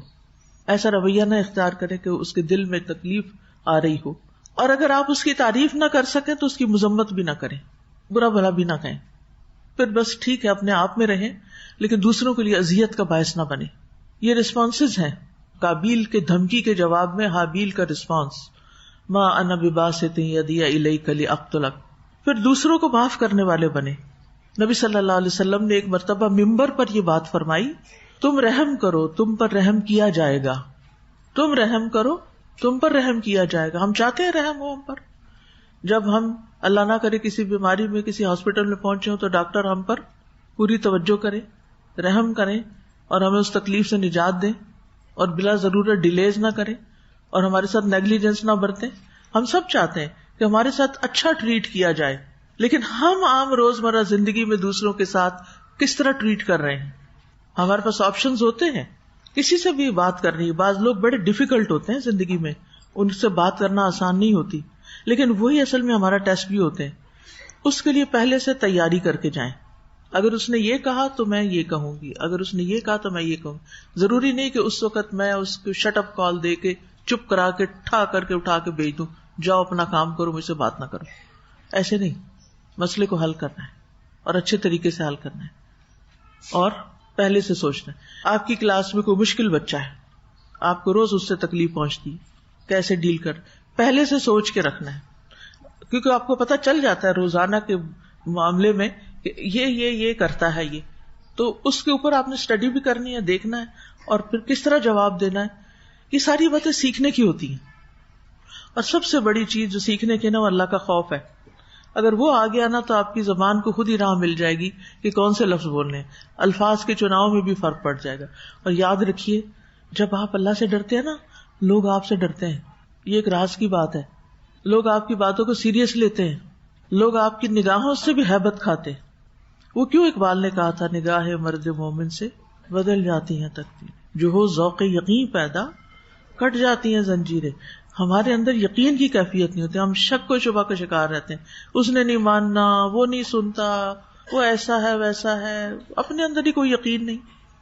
ایسا رویہ نہ اختیار کریں کہ اس کے دل میں تکلیف آ رہی ہو. اور اگر آپ اس کی تعریف نہ کر سکیں تو اس کی مذمت بھی نہ کریں، برا بھلا بھی نہ کہیں. پھر بس ٹھیک ہے اپنے آپ میں رہیں لیکن دوسروں کے لیے اذیت کا باعث نہ بنے. یہ رسپانسز ہیں. قابیل کے دھمکی کے جواب میں حابیل کا رسپانس، ما انا بباسط یدی الیک لاقتلک. پھر دوسروں کو معاف کرنے والے بنے. نبی صلی اللہ علیہ وسلم نے ایک مرتبہ ممبر پر یہ بات فرمائی، تم رحم کرو تم پر رحم کیا جائے گا. تم رحم کرو تم پر رحم کیا جائے گا. ہم چاہتے ہیں رحم ہو ہم پر. جب ہم اللہ نہ کرے کسی بیماری میں کسی ہاسپٹل میں پہنچے ہوں تو ڈاکٹر ہم پر پوری توجہ کرے، رحم کریں اور ہمیں اس تکلیف سے نجات دیں اور بلا ضرورت ڈیلیز نہ کریں اور ہمارے ساتھ نیگلیجنس نہ برتیں. ہم سب چاہتے ہیں کہ ہمارے ساتھ اچھا ٹریٹ کیا جائے، لیکن ہم عام روزمرہ زندگی میں دوسروں کے ساتھ کس طرح ٹریٹ کر رہے ہیں؟ ہمارے پاس آپشنز ہوتے ہیں کسی سے بھی بات کرنی ہے. بعض لوگ بڑے ڈیفیکلٹ ہوتے ہیں زندگی میں، ان سے بات کرنا آسان نہیں ہوتی، لیکن وہی اصل میں ہمارا ٹیسٹ بھی ہوتے ہیں. اس کے لیے پہلے سے تیاری کر کے جائیں. اگر اس نے یہ کہا تو میں یہ کہوں گی، اگر اس نے یہ کہا تو میں یہ کہوں. ضروری نہیں کہ اس وقت میں اس کو شٹ اپ کال دے کے چپ کرا کے ٹھا کر کے اٹھا کے بھیج دوں، جاؤ اپنا کام کرو مجھ سے بات نہ کرو. ایسے نہیں. مسئلے کو حل کرنا ہے اور اچھے طریقے سے حل کرنا ہے اور پہلے سے سوچنا ہے. آپ کی کلاس میں کوئی مشکل بچہ ہے، آپ کو روز اس سے تکلیف پہنچتی، کیسے ڈیل کر، پہلے سے سوچ کے رکھنا ہے. کیونکہ آپ کو پتہ چل جاتا ہے روزانہ کے معاملے میں کہ یہ کرتا ہے یہ، تو اس کے اوپر آپ نے اسٹڈی بھی کرنی ہے، دیکھنا ہے اور پھر کس طرح جواب دینا ہے. یہ ساری باتیں سیکھنے کی ہوتی ہیں. اور سب سے بڑی چیز جو سیکھنے کی نا وہ اللہ کا خوف ہے. اگر وہ آ گیا نا تو آپ کی زبان کو خود ہی راہ مل جائے گی کہ کون سے لفظ بولنے ہیں. الفاظ کے چناؤ میں بھی فرق پڑ جائے گا. اور یاد رکھیے جب آپ اللہ سے ڈرتے ہیں نا، لوگ آپ سے ڈرتے ہیں. یہ ایک راز کی بات ہے. لوگ آپ کی باتوں کو سیریس لیتے ہیں، لوگ آپ کی نگاہوں سے بھی ہیبت کھاتے ہیں. وہ کیوں اقبال نے کہا تھا نگاہ مرد مومن سے بدل جاتی ہیں تقدیر، جو ہو ذوق یقین پیدا کٹ جاتی ہیں زنجیریں. ہمارے اندر یقین کی کیفیت نہیں ہوتی، ہم شک و شبہ کا شکار رہتے ہیں. اس نے نہیں ماننا، وہ نہیں سنتا، وہ ایسا ہے ویسا ہے، اپنے اندر ہی کوئی یقین نہیں.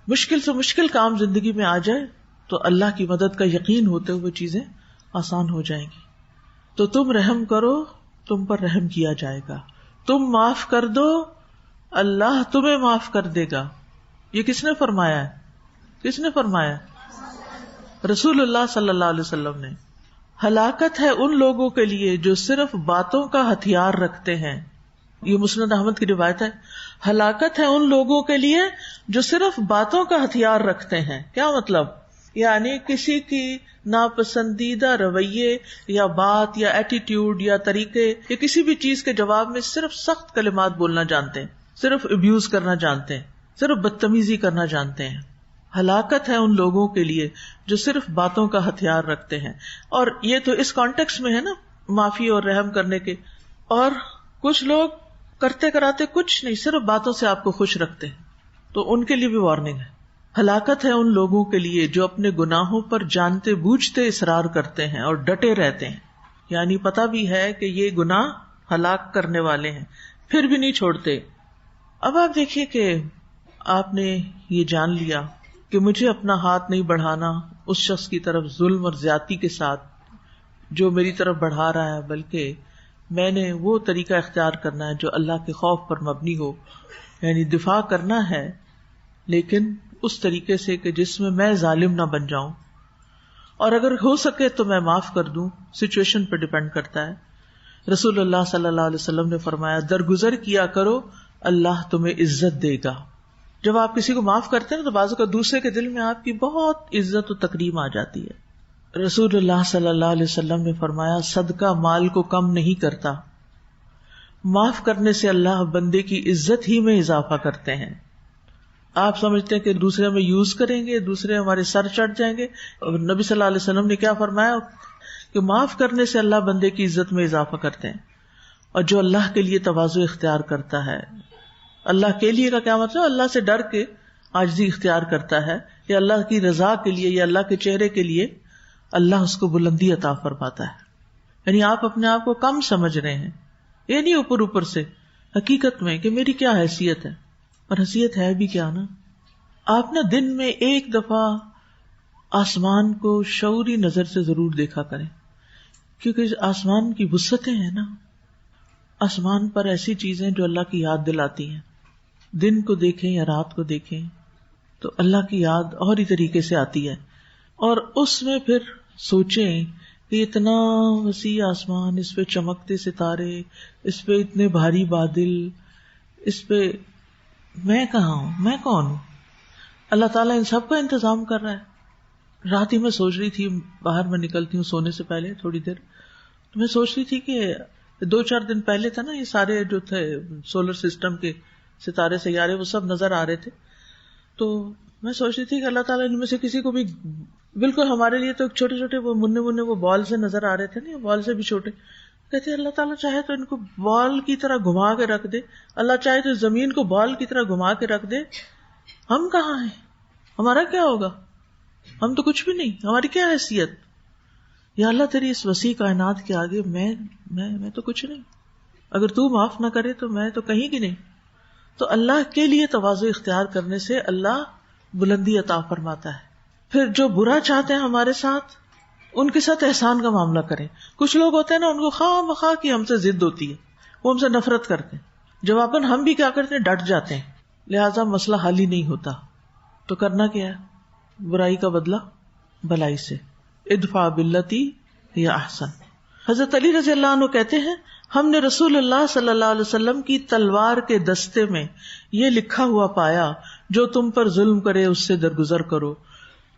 مشکل سے مشکل کام زندگی میں آ جائے تو اللہ کی مدد کا یقین ہوتے ہوئے چیزیں آسان ہو جائیں گی. تو تم رحم کرو تم پر رحم کیا جائے گا، تم معاف کر دو اللہ تمہیں معاف کر دے گا. یہ کس نے فرمایا ہے؟ کس نے فرمایا؟ رسول اللہ صلی اللہ علیہ وسلم نے. ہلاکت ہے ان لوگوں کے لیے جو صرف باتوں کا ہتھیار رکھتے ہیں. یہ مسند احمد کی روایت ہے. ہلاکت ہے ان لوگوں کے لیے جو صرف باتوں کا ہتھیار رکھتے ہیں. کیا مطلب؟ یعنی کسی کی ناپسندیدہ رویے یا بات یا ایٹیٹیوڈ یا طریقے یا کسی بھی چیز کے جواب میں صرف سخت کلمات بولنا جانتے ہیں، صرف ابیوز کرنا جانتے ہیں، صرف بدتمیزی کرنا جانتے ہیں. ہلاکت ہے ان لوگوں کے لیے جو صرف باتوں کا ہتھیار رکھتے ہیں. اور یہ تو اس کانٹیکس میں ہے نا، معافی اور رحم کرنے کے. اور کچھ لوگ کرتے کراتے کچھ نہیں، صرف باتوں سے آپ کو خوش رکھتے ہیں، تو ان کے لیے بھی وارننگ ہے. ہلاکت ہے ان لوگوں کے لیے جو اپنے گناہوں پر جانتے بوجھتے اصرار کرتے ہیں اور ڈٹے رہتے ہیں، یعنی پتہ بھی ہے کہ یہ گناہ ہلاک کرنے والے ہیں، پھر بھی نہیں چھوڑتے. اب آپ دیکھیے کہ آپ نے یہ جان لیا کہ مجھے اپنا ہاتھ نہیں بڑھانا اس شخص کی طرف ظلم اور زیادتی کے ساتھ جو میری طرف بڑھا رہا ہے، بلکہ میں نے وہ طریقہ اختیار کرنا ہے جو اللہ کے خوف پر مبنی ہو، یعنی دفاع کرنا ہے لیکن اس طریقے سے کہ جس میں میں ظالم نہ بن جاؤں، اور اگر ہو سکے تو میں معاف کر دوں. سچویشن پر ڈیپینڈ کرتا ہے. رسول اللہ صلی اللہ علیہ وسلم نے فرمایا درگزر کیا کرو، اللہ تمہیں عزت دے گا. جب آپ کسی کو معاف کرتے ہیں تو بعض اوقات دوسرے کے دل میں آپ کی بہت عزت و تکریم آ جاتی ہے. رسول اللہ صلی اللہ علیہ وسلم نے فرمایا صدقہ مال کو کم نہیں کرتا، معاف کرنے سے اللہ بندے کی عزت ہی میں اضافہ کرتے ہیں. آپ سمجھتے ہیں کہ دوسرے ہمیں یوز کریں گے، دوسرے ہمارے سر چڑھ جائیں گے. اور نبی صلی اللہ علیہ وسلم نے کیا فرمایا کہ معاف کرنے سے اللہ بندے کی عزت میں اضافہ کرتے ہیں. اور جو اللہ کے لیے تواضع اختیار کرتا ہے، اللہ کے لیے کا کیا مطلب؟ اللہ سے ڈر کے عاجزی اختیار کرتا ہے یا اللہ کی رضا کے لیے یا اللہ کے چہرے کے لیے، اللہ اس کو بلندی عطا فرماتا ہے. یعنی آپ اپنے آپ کو کم سمجھ رہے ہیں، یہ نہیں اوپر اوپر سے، حقیقت میں کہ میری کیا حیثیت ہے. اور حیثیت ہے بھی کیا نا. آپ نا دن میں ایک دفعہ آسمان کو شعوری نظر سے ضرور دیکھا کریں، کیونکہ آسمان کی وسعتیں ہیں نا، آسمان پر ایسی چیزیں جو اللہ کی یاد دلاتی ہیں. دن کو دیکھیں یا رات کو دیکھیں تو اللہ کی یاد اور ہی طریقے سے آتی ہے. اور اس میں پھر سوچیں کہ اتنا وسیع آسمان، اس پہ چمکتے ستارے، اس پہ اتنے بھاری بادل، اس پہ میں کہاں ہوں، میں کون ہوں؟ اللہ تعالیٰ ان سب کا انتظام کر رہا ہے. رات ہی میں سوچ رہی تھی، باہر میں نکلتی ہوں سونے سے پہلے تھوڑی دیر، تو میں سوچ رہی تھی کہ 2-4 دن پہلے تھا نا یہ سارے جو تھے سولر سسٹم کے ستارے سیارے وہ سب نظر آ رہے تھے. تو میں سوچ رہی تھی کہ اللہ تعالیٰ ان میں سے کسی کو بھی، بالکل ہمارے لیے تو چھوٹے چھوٹے وہ مننے وہ بال سے نظر آ رہے تھے نا، بال سے بھی چھوٹے. کہتے اللہ تعالیٰ چاہے تو ان کو بال کی طرح گھما کے رکھ دے، اللہ چاہے تو زمین کو بال کی طرح گھما کے رکھ دے. ہم کہاں ہیں؟ ہمارا کیا ہوگا؟ ہم تو کچھ بھی نہیں، ہماری کیا حیثیت؟ یا اللہ تیری اس وسیع کائنات کے آگے میں تو کچھ نہیں. اگر تو معاف نہ کرے تو میں تو کہیں کی نہیں. تو اللہ کے لیے تواضع اختیار کرنے سے اللہ بلندی عطا فرماتا ہے. پھر جو برا چاہتے ہیں ہمارے ساتھ، ان کے ساتھ احسان کا معاملہ کریں. کچھ لوگ ہوتے ہیں نا، ان کو خواہ مخواہ کی ہم سے ضد ہوتی ہے، وہ ہم سے نفرت کرتے ہیں. جواباً ہم بھی کیا کرتے ہیں؟ ڈٹ جاتے ہیں، لہٰذا مسئلہ حل ہی نہیں ہوتا. تو کرنا کیا ہے؟ برائی کا بدلہ بلائی سے، ادفع باللتی ہی احسن. حضرت علی رضی اللہ عنہ کہتے ہیں ہم نے رسول اللہ صلی اللہ علیہ وسلم کی تلوار کے دستے میں یہ لکھا ہوا پایا، جو تم پر ظلم کرے اس سے درگزر کرو،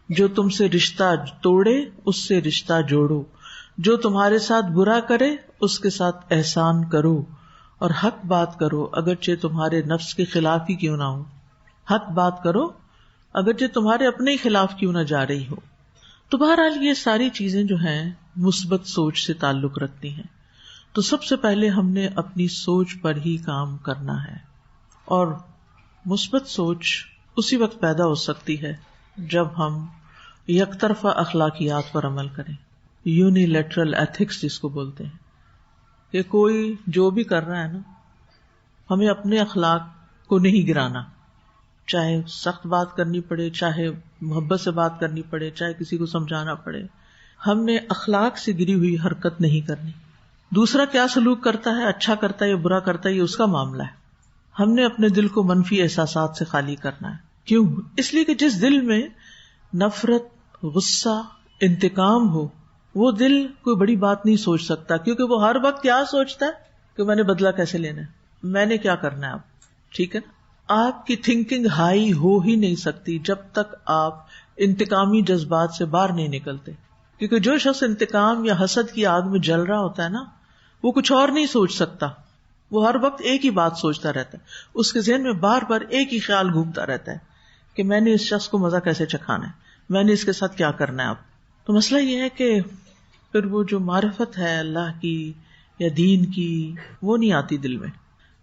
جو تم سے رشتہ توڑے اس سے رشتہ جوڑو، جو تمہارے ساتھ برا کرے اس کے ساتھ احسان کرو، اور حق بات کرو اگرچہ تمہارے نفس کے خلاف ہی کیوں نہ ہو. حق بات کرو اگرچہ تمہارے اپنے خلاف کیوں نہ جا رہی ہو. تو بہرحال یہ ساری چیزیں جو ہیں مثبت سوچ سے تعلق رکھتی ہیں. تو سب سے پہلے ہم نے اپنی سوچ پر ہی کام کرنا ہے، اور مثبت سوچ اسی وقت پیدا ہو سکتی ہے جب ہم یک طرفہ اخلاقیات پر عمل کریں. یونیلیٹرل ایتھکس جس کو بولتے ہیں، کہ کوئی جو بھی کر رہا ہے نا، ہمیں اپنے اخلاق کو نہیں گرانا، چاہے سخت بات کرنی پڑے، چاہے محبت سے بات کرنی پڑے، چاہے کسی کو سمجھانا پڑے. ہم نے اخلاق سے گری ہوئی حرکت نہیں کرنی. دوسرا کیا سلوک کرتا ہے، اچھا کرتا ہے یا برا کرتا ہے، یہ اس کا معاملہ ہے. ہم نے اپنے دل کو منفی احساسات سے خالی کرنا ہے. کیوں؟ اس لیے کہ جس دل میں نفرت، غصہ، انتقام ہو، وہ دل کوئی بڑی بات نہیں سوچ سکتا، کیونکہ وہ ہر وقت کیا سوچتا ہے کہ میں نے بدلہ کیسے لینا ہے، میں نے کیا کرنا ہے اب. ٹھیک ہے نا؟ آپ کی تھنکنگ ہائی ہو ہی نہیں سکتی جب تک آپ انتقامی جذبات سے باہر نہیں نکلتے. کیونکہ جو شخص انتقام یا حسد کی آگ میں جل رہا ہوتا ہے نا، وہ کچھ اور نہیں سوچ سکتا، وہ ہر وقت ایک ہی بات سوچتا رہتا ہے. اس کے ذہن میں بار بار ایک ہی خیال گھومتا رہتا ہے کہ میں نے اس شخص کو مزہ کیسے چکھانا ہے، میں نے اس کے ساتھ کیا کرنا ہے اب. تو مسئلہ یہ ہے کہ پھر وہ جو معرفت ہے اللہ کی یا دین کی، وہ نہیں آتی دل میں.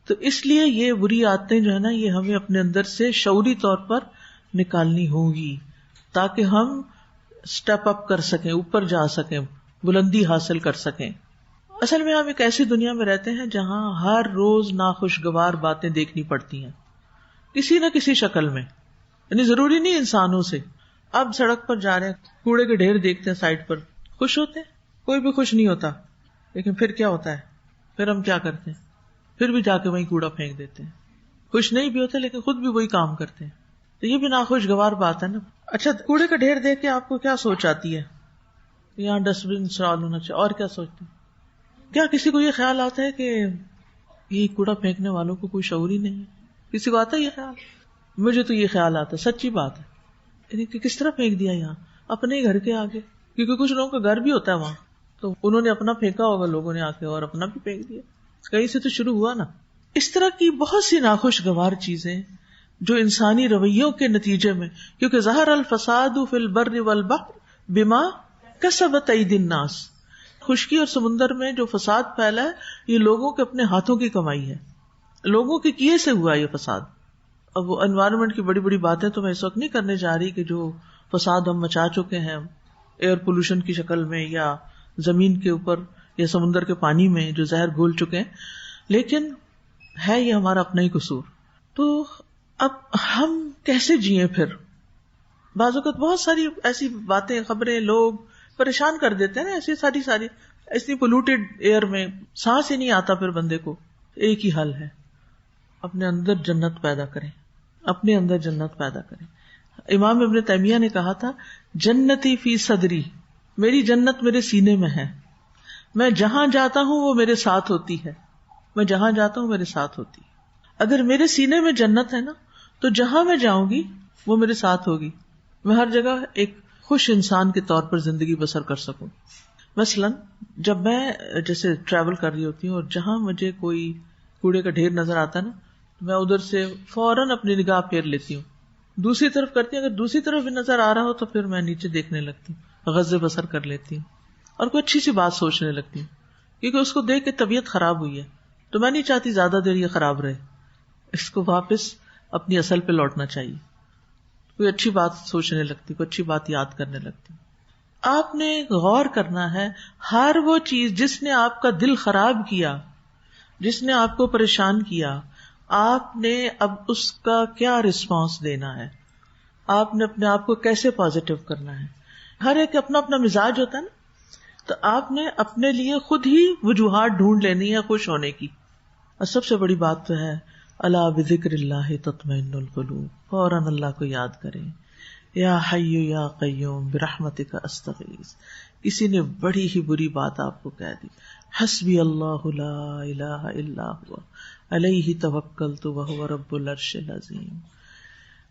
تو اس لیے یہ بری عادتیں جو ہے نا، یہ ہمیں اپنے اندر سے شعوری طور پر نکالنی ہوں گی تاکہ ہم سٹیپ اپ کر سکیں، اوپر جا سکیں، بلندی حاصل کر سکیں. اصل میں ہم ایک ایسی دنیا میں رہتے ہیں جہاں ہر روز ناخوشگوار باتیں دیکھنی پڑتی ہیں کسی نہ کسی شکل میں، یعنی ضروری نہیں انسانوں سے. اب سڑک پر جا رہے ہیں، کوڑے کے ڈھیر دیکھتے ہیں سائڈ پر، خوش ہوتے ہیں؟ کوئی بھی خوش نہیں ہوتا. لیکن پھر کیا ہوتا ہے؟ پھر ہم کیا کرتے ہیں؟ پھر بھی جا کے وہیں کوڑا پھینک دیتے ہیں. خوش نہیں بھی ہوتے لیکن خود بھی وہی کام کرتے ہیں. تو یہ بھی ناخوشگوار بات ہے نا. اچھا، کوڑے کا ڈھیر دیکھ کے آپ کو کیا سوچ آتی ہے؟ یہاں ڈسٹ بن انسٹال ہونا چاہیے. اور کیا سوچتے ہیں؟ کیا کسی کو یہ خیال آتا ہے کہ یہ کوڑا پھینکنے والوں کو کوئی شعور ہی نہیں ہے؟ کسی کو آتا ہے یہ خیال؟ مجھے تو یہ خیال آتا ہے، سچی بات ہے. یعنی کہ کس طرح پھینک دیا یہاں اپنے گھر کے آگے، کیونکہ کچھ لوگوں کا گھر بھی ہوتا ہے وہاں، تو انہوں نے اپنا پھینکا ہوگا لوگوں نے آ کے، اور اپنا بھی پھینک دیا. کہیں سے تو شروع ہوا نا. اس طرح کی بہت سی ناخوشگوار چیزیں جو انسانی رویوں کے نتیجے میں، کیونکہ ظہر الفساد فی البر والبحر بما کسبت ایدی الناس، خشکی اور سمندر میں جو فساد پھیلا ہے یہ لوگوں کے اپنے ہاتھوں کی کمائی ہے، لوگوں کے کیے سے ہوا یہ فساد. اب وہ انوائرمنٹ کی بڑی بڑی باتیں تو میں اس وقت نہیں کرنے جا رہی کہ جو فساد ہم مچا چکے ہیں ایئر پولوشن کی شکل میں، یا زمین کے اوپر یا سمندر کے پانی میں جو زہر گھول چکے ہیں، لیکن ہے یہ ہمارا اپنا ہی قصور. تو اب ہم کیسے جیئیں پھر؟ بعض اوقات بہت ساری ایسی باتیں، خبریں لوگ پریشان کر دیتے ہیں نا، ایسی ساری ایسی پولوٹیڈ ایئر میں سانس ہی نہیں آتا پھر بندے کو. ایک ہی حل ہے، اپنے اندر جنت پیدا کریں، اپنے اندر جنت پیدا کریں. امام ابن تیمیہ نے کہا تھا، جنتی فی صدری، میری جنت میرے سینے میں ہے، میں جہاں جاتا ہوں وہ میرے ساتھ ہوتی ہے، میں جہاں جاتا ہوں میرے ساتھ ہوتی ہے. اگر میرے سینے میں جنت ہے نا تو جہاں میں جاؤں گی وہ میرے ساتھ ہوگی، میں ہر جگہ ایک خوش انسان کے طور پر زندگی بسر کر سکوں. مثلاً جب میں جیسے ٹریول کر رہی ہوتی ہوں اور جہاں مجھے کوئی کوڑے کا ڈھیر نظر آتا ہے نا، میں ادھر سے فوراً اپنی نگاہ پھیر لیتی ہوں، دوسری طرف کرتی ہوں. اگر دوسری طرف بھی نظر آ رہا ہو تو پھر میں نیچے دیکھنے لگتی ہوں، غض بصر کر لیتی ہوں اور کوئی اچھی سی بات سوچنے لگتی ہوں، کیونکہ اس کو دیکھ کے طبیعت خراب ہوئی ہے تو میں نہیں چاہتی زیادہ دیر یہ خراب رہے، اس کو واپس اپنی اصل پہ لوٹنا چاہیے. کوئی اچھی بات سوچنے لگتی، کوئی اچھی بات یاد کرنے لگتی. آپ نے غور کرنا ہے ہر وہ چیز جس نے آپ کا دل خراب کیا، جس نے آپ کو پریشان کیا، آپ نے اب اس کا کیا رسپانس دینا ہے، آپ نے اپنے آپ کو کیسے پازیٹیو کرنا ہے. ہر ایک اپنا اپنا مزاج ہوتا ہے نا، تو آپ نے اپنے لیے خود ہی وجوہات ڈھونڈ لینی ہے خوش ہونے کی. اور سب سے بڑی بات تو ہے الا بذکر اللہ تطمئن القلوب، فوراً اللہ کو یاد کریں. یا حی یا قیوم برحمتک استغیث. کسی نے بڑی ہی بری بات آپ کو کہہ دی، حسبی اللہ لا الہ الا ہوا علیہ توکلت وہو رب العرش العظیم.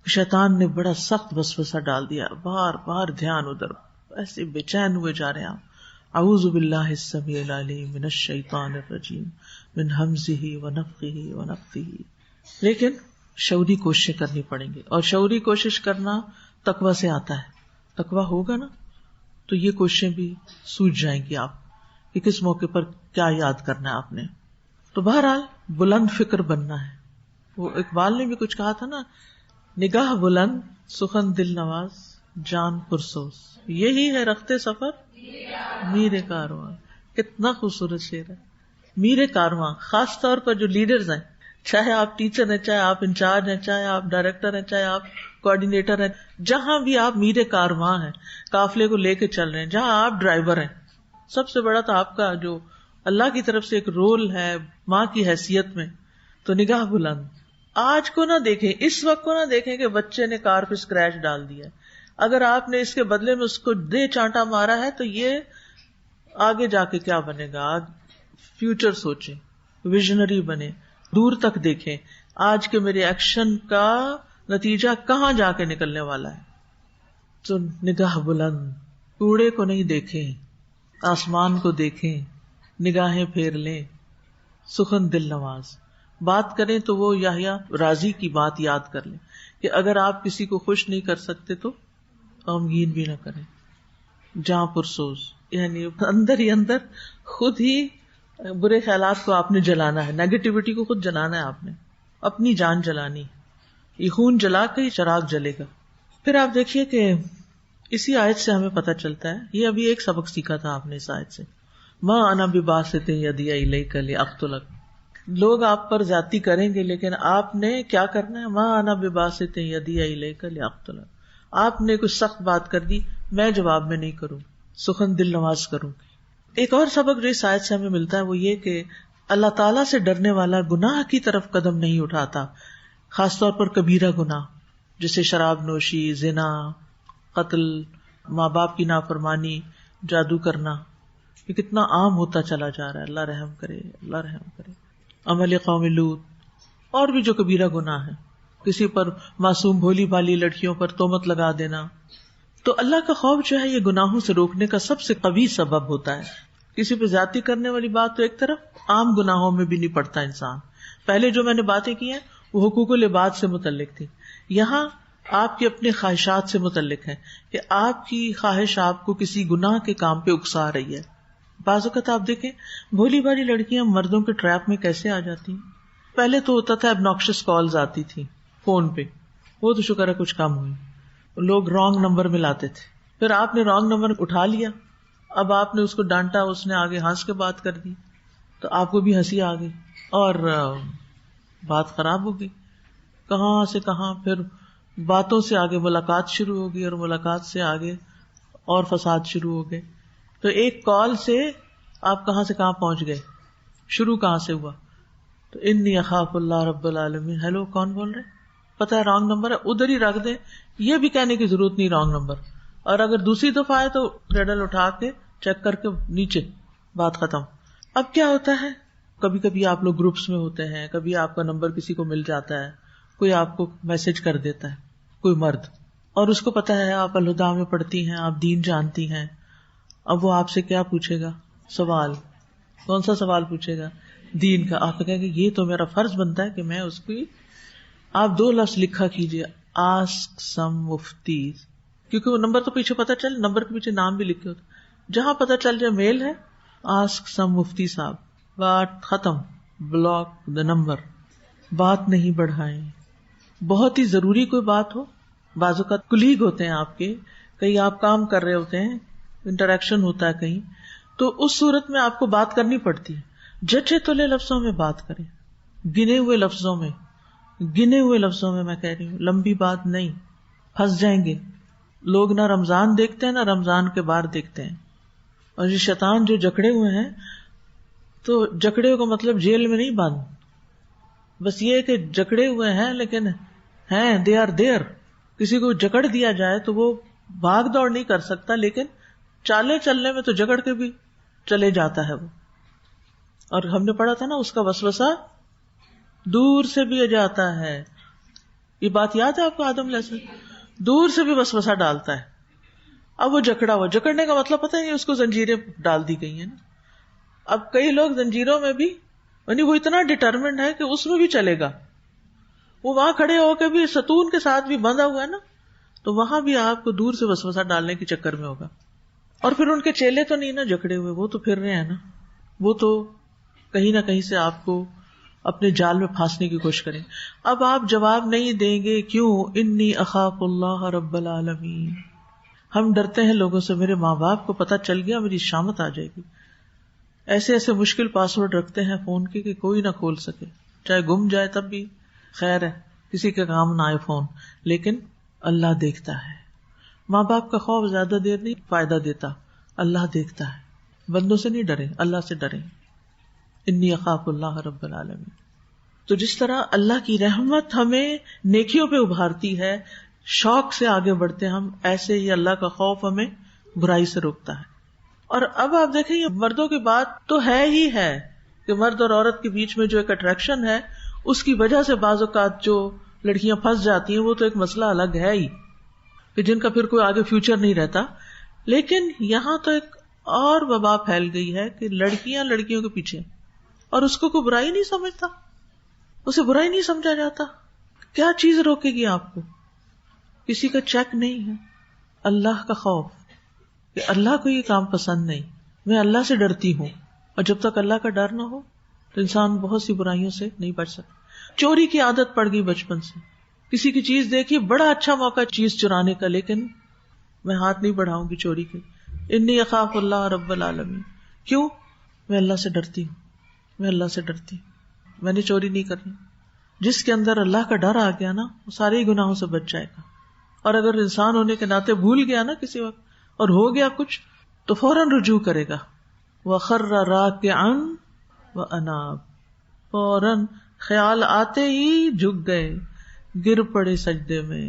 شیطان نے بڑا سخت وسوسہ ڈال دیا، بار بار دھیان ادھر، ایسے بے چین ہوئے جا رہے ہیں. اعوذ باللہ السمیع العلیم من الشیطان الرجیم من ہمزہ ونفخہ ونفثہ. لیکن شعوری کوششیں کرنی پڑیں گی، اور شعوری کوشش کرنا تقویٰ سے آتا ہے. تقویٰ ہوگا نا تو یہ کوششیں بھی سوجھ جائیں گی آپ کہ کس موقع پر کیا یاد کرنا ہے آپ نے. تو بہرحال بلند فکر بننا ہے. وہ اقبال نے بھی کچھ کہا تھا نا، نگاہ بلند سخن دل نواز جان پرسوز، یہی ہے رختے سفر میر کارواں. کتنا خوبصورت شعر ہے. میر کارواں، خاص طور پر جو لیڈرز ہیں، چاہے آپ ٹیچر ہیں، چاہے آپ انچارج ہیں، چاہے آپ ڈائریکٹر ہیں، چاہے آپ کوآرڈینیٹر ہیں، جہاں بھی آپ میر کارواں ہیں، قافلے کو لے کے چل رہے ہیں، جہاں آپ ڈرائیور ہیں، سب سے بڑا تو آپ کا جو اللہ کی طرف سے ایک رول ہے ماں کی حیثیت میں، تو نگاہ بلند. آج کو نہ دیکھیں، اس وقت کو نہ دیکھیں کہ بچے نے کار پہ اسکریچ ڈال دیا. اگر آپ نے اس کے بدلے میں اس کو دے چانٹا مارا ہے تو یہ آگے جا کے کیا بنے گا. فیوچر سوچیں، ویژنری بنے، دور تک دیکھیں. آج کے میرے ایکشن کا نتیجہ کہاں جا کے نکلنے والا ہے. تو نگاہ بلند، کوڑے کو نہیں دیکھیں، آسمان کو دیکھیں، نگاہیں پھیر لیں. سخن دل نواز بات کریں تو وہ یحییٰ راضی کی بات یاد کر لیں کہ اگر آپ کسی کو خوش نہیں کر سکتے تو غمگین بھی نہ کریں. جاں پرسوز یعنی اندر ہی اندر خود ہی برے خیالات کو آپ نے جلانا ہے، نیگیٹیوٹی کو خود جلانا ہے، آپ نے اپنی جان جلانی. یہ خون جلا کے ہی چراغ جلے گا. پھر آپ دیکھیے کہ اسی آیت سے ہمیں پتہ چلتا ہے، یہ ابھی ایک سبق سیکھا تھا آپ نے اس آیت سے، ما انا بباسط یدی الیک لاقتلک. لوگ آپ پر زیادتی کریں گے لیکن آپ نے کیا کرنا ہے، ما انا بباسط یدی الیک لاقتلک. آپ نے کچھ سخت بات کر دی، میں جواب میں نہیں کروں، سخن دل نواز کروں. ایک اور سبق جو اس آیت سے ہمیں ملتا ہے وہ یہ کہ اللہ تعالیٰ سے ڈرنے والا گناہ کی طرف قدم نہیں اٹھاتا، خاص طور پر کبیرہ گناہ جیسے شراب نوشی، زنا، قتل، ماں باپ کی نافرمانی، جادو کرنا. یہ کتنا عام ہوتا چلا جا رہا ہے. اللہ رحم کرے، اللہ رحم کرے. عمل قوم لوط اور بھی جو کبیرہ گناہ ہے، کسی پر معصوم بھولی بھالی لڑکیوں پر تہمت لگا دینا. تو اللہ کا خوف جو ہے یہ گناہوں سے روکنے کا سب سے قوی سبب ہوتا ہے. کسی پہ زیادتی کرنے والی بات تو ایک طرف، عام گناہوں میں بھی نہیں پڑتا انسان. پہلے جو میں نے باتیں کی ہیں وہ حقوق العباد سے متعلق تھی، یہاں آپ کی اپنے خواہشات سے متعلق ہے کہ آپ کی خواہش آپ کو کسی گناہ کے کام پہ اکسا رہی ہے. بعض اوقات آپ دیکھیں بھولی بھالی لڑکیاں مردوں کے ٹریپ میں کیسے آ جاتی ہیں. پہلے تو ہوتا تھا obnoxious کالز آتی تھی فون پہ، وہ تو شکر ہے کچھ کم ہوئی. لوگ رانگ نمبر ملاتے تھے، پھر آپ نے رانگ نمبر اٹھا لیا، اب آپ نے اس کو ڈانٹا، اس نے آگے ہنس کے بات کر دی تو آپ کو بھی ہنسی آ گئی اور بات خراب ہو گئی. کہاں سے کہاں، پھر باتوں سے آگے ملاقات شروع ہو گئی اور ملاقات سے آگے اور فساد شروع ہو گئے. تو ایک کال سے آپ کہاں سے کہاں پہنچ گئے، شروع کہاں سے ہوا. تو انی اخاف اللہ رب العالمین. ہیلو کون بول رہے، پتہ ہے رانگ نمبر ہے، ادھر ہی رکھ دیں، یہ بھی کہنے کی ضرورت نہیں رانگ نمبر. اور اگر دوسری دفعہ آئے تو کریڈل اٹھا کے چیک کر کے نیچے، بات ختم. اب کیا ہوتا ہے، کبھی کبھی آپ لوگ گروپس میں ہوتے ہیں، کبھی آپ کا نمبر کسی کو مل جاتا ہے، کوئی آپ کو میسج کر دیتا ہے، کوئی مرد، اور اس کو پتا ہے آپ الہدیٰ میں پڑھتی ہیں، آپ دین جانتی ہیں. اب وہ آپ سے کیا پوچھے گا، سوال. کون سا سوال پوچھے گا، دین کا. آپ کہیں گے یہ تو میرا فرض بنتا ہے کہ میں اس کی، آپ 2 لفظ لکھا کیجیے، آسک سم مفتیز، کیونکہ وہ نمبر تو پیچھے پتا چل، نمبر کے پیچھے نام بھی لکھے ہوتے، جہاں پتا چل جائے میل ہے، آسک سم مفتی صاحب، بات ختم. Block the number. بات نہیں بڑھائیں. بہت ہی ضروری کوئی بات ہو، بعض اوقات کلیگ ہوتے ہیں آپ کے، کہیں آپ کام کر رہے ہوتے ہیں، انٹریکشن ہوتا ہے کہیں، تو اس صورت میں آپ کو بات کرنی پڑتی ہے. جچے تلے لفظوں میں بات کریں، گنے ہوئے لفظوں میں، گنے ہوئے لفظوں میں میں کہہ رہی ہوں، لمبی بات نہیں، پھنس جائیں گے. لوگ نہ رمضان دیکھتے ہیں نہ رمضان کے بعد دیکھتے ہیں. اور یہ شیطان جو جکڑے ہوئے ہیں، تو جکڑے کا مطلب جیل میں نہیں بند، بس یہ کہ جکڑے ہوئے ہیں لیکن ہیں دے آر دیئر. کسی کو جکڑ دیا جائے تو وہ بھاگ دوڑ نہیں کر سکتا، لیکن چالے چلنے میں تو جکڑ کے بھی چلے جاتا ہے وہ. اور ہم نے پڑھا تھا نا، اس کا وسوسہ دور سے بھی جاتا ہے. یہ بات یاد ہے آپ کو، آدم علیہ السلام دور سے بھی وسوسہ ڈالتا ہے. اب وہ جکڑا ہوا، جکڑنے کا مطلب پتہ نہیں، اس کو زنجیریں ڈال دی گئی ہیں نا. اب کئی لوگ زنجیروں میں بھی، یعنی وہ اتنا ڈٹرمنڈ ہے کہ اس میں بھی چلے گا، وہ وہاں کھڑے ہو کے بھی ستون کے ساتھ بھی بندھا ہوا ہے نا، تو وہاں بھی آپ کو دور سے وسوسہ ڈالنے کے چکر میں ہوگا. اور پھر ان کے چیلے تو نہیں نا جکڑے ہوئے، وہ تو پھر رہے ہیں نا، وہ تو کہیں نہ کہیں سے آپ کو اپنے جال میں پھانسنے کی کوشش کریں. اب آپ جواب نہیں دیں گے، کیوں؟ انی اخاف اللہ رب العالمین. ہم ڈرتے ہیں لوگوں سے، میرے ماں باپ کو پتہ چل گیا میری شامت آ جائے گی. ایسے ایسے مشکل پاسورڈ رکھتے ہیں فون کے کہ کوئی نہ کھول سکے، چاہے گم جائے تب بھی خیر ہے، کسی کا کام نہ آئے فون، لیکن اللہ دیکھتا ہے. ماں باپ کا خوف زیادہ دیر نہیں فائدہ دیتا، اللہ دیکھتا ہے. بندوں سے نہیں ڈرے، اللہ سے ڈرے. انی اخاف اللہ رب العالمین. تو جس طرح اللہ کی رحمت ہمیں نیکیوں پہ ابھارتی ہے، شوق سے آگے بڑھتے ہم، ایسے ہی اللہ کا خوف ہمیں برائی سے روکتا ہے. اور اب آپ دیکھیں یہ مردوں کی بات تو ہے ہی ہے کہ مرد اور عورت کے بیچ میں جو ایک اٹریکشن ہے اس کی وجہ سے بعض اوقات جو لڑکیاں پھنس جاتی ہیں وہ تو ایک مسئلہ الگ ہے ہی کہ جن کا پھر کوئی آگے فیوچر نہیں رہتا. لیکن یہاں تو ایک اور وبا پھیل گئی ہے کہ لڑکیاں لڑکیوں کے پیچھے, اور اس کو کوئی برائی نہیں سمجھتا, اسے برائی نہیں سمجھا جاتا. کیا چیز روکے گی آپ کو؟ کسی کا چیک نہیں ہے, اللہ کا خوف کہ اللہ کو یہ کام پسند نہیں, میں اللہ سے ڈرتی ہوں. اور جب تک اللہ کا ڈر نہ ہو تو انسان بہت سی برائیوں سے نہیں بچ سکتا. چوری کی عادت پڑ گئی بچپن سے, کسی کی چیز دیکھی, بڑا اچھا موقع چیز چرانے کا, لیکن میں ہاتھ نہیں بڑھاؤں گی چوری کے. انی اخاف اللہ رب العالمین. کیوں؟ میں اللہ سے ڈرتی ہوں, میں اللہ سے ڈرتی ہوں, میں نے چوری نہیں کرنی. جس کے اندر اللہ کا ڈر آ گیا نا, وہ سارے ہی گناہوں سے بچ جائے گا. اور اگر انسان ہونے کے ناطے بھول گیا نا کسی وقت اور ہو گیا کچھ, تو فوراً رجوع کرے گا. وَخَرَّ رَاكِعًا وَأَنَابَ, فوراً خیال آتے ہی جھک گئے, گر پڑے سجدے میں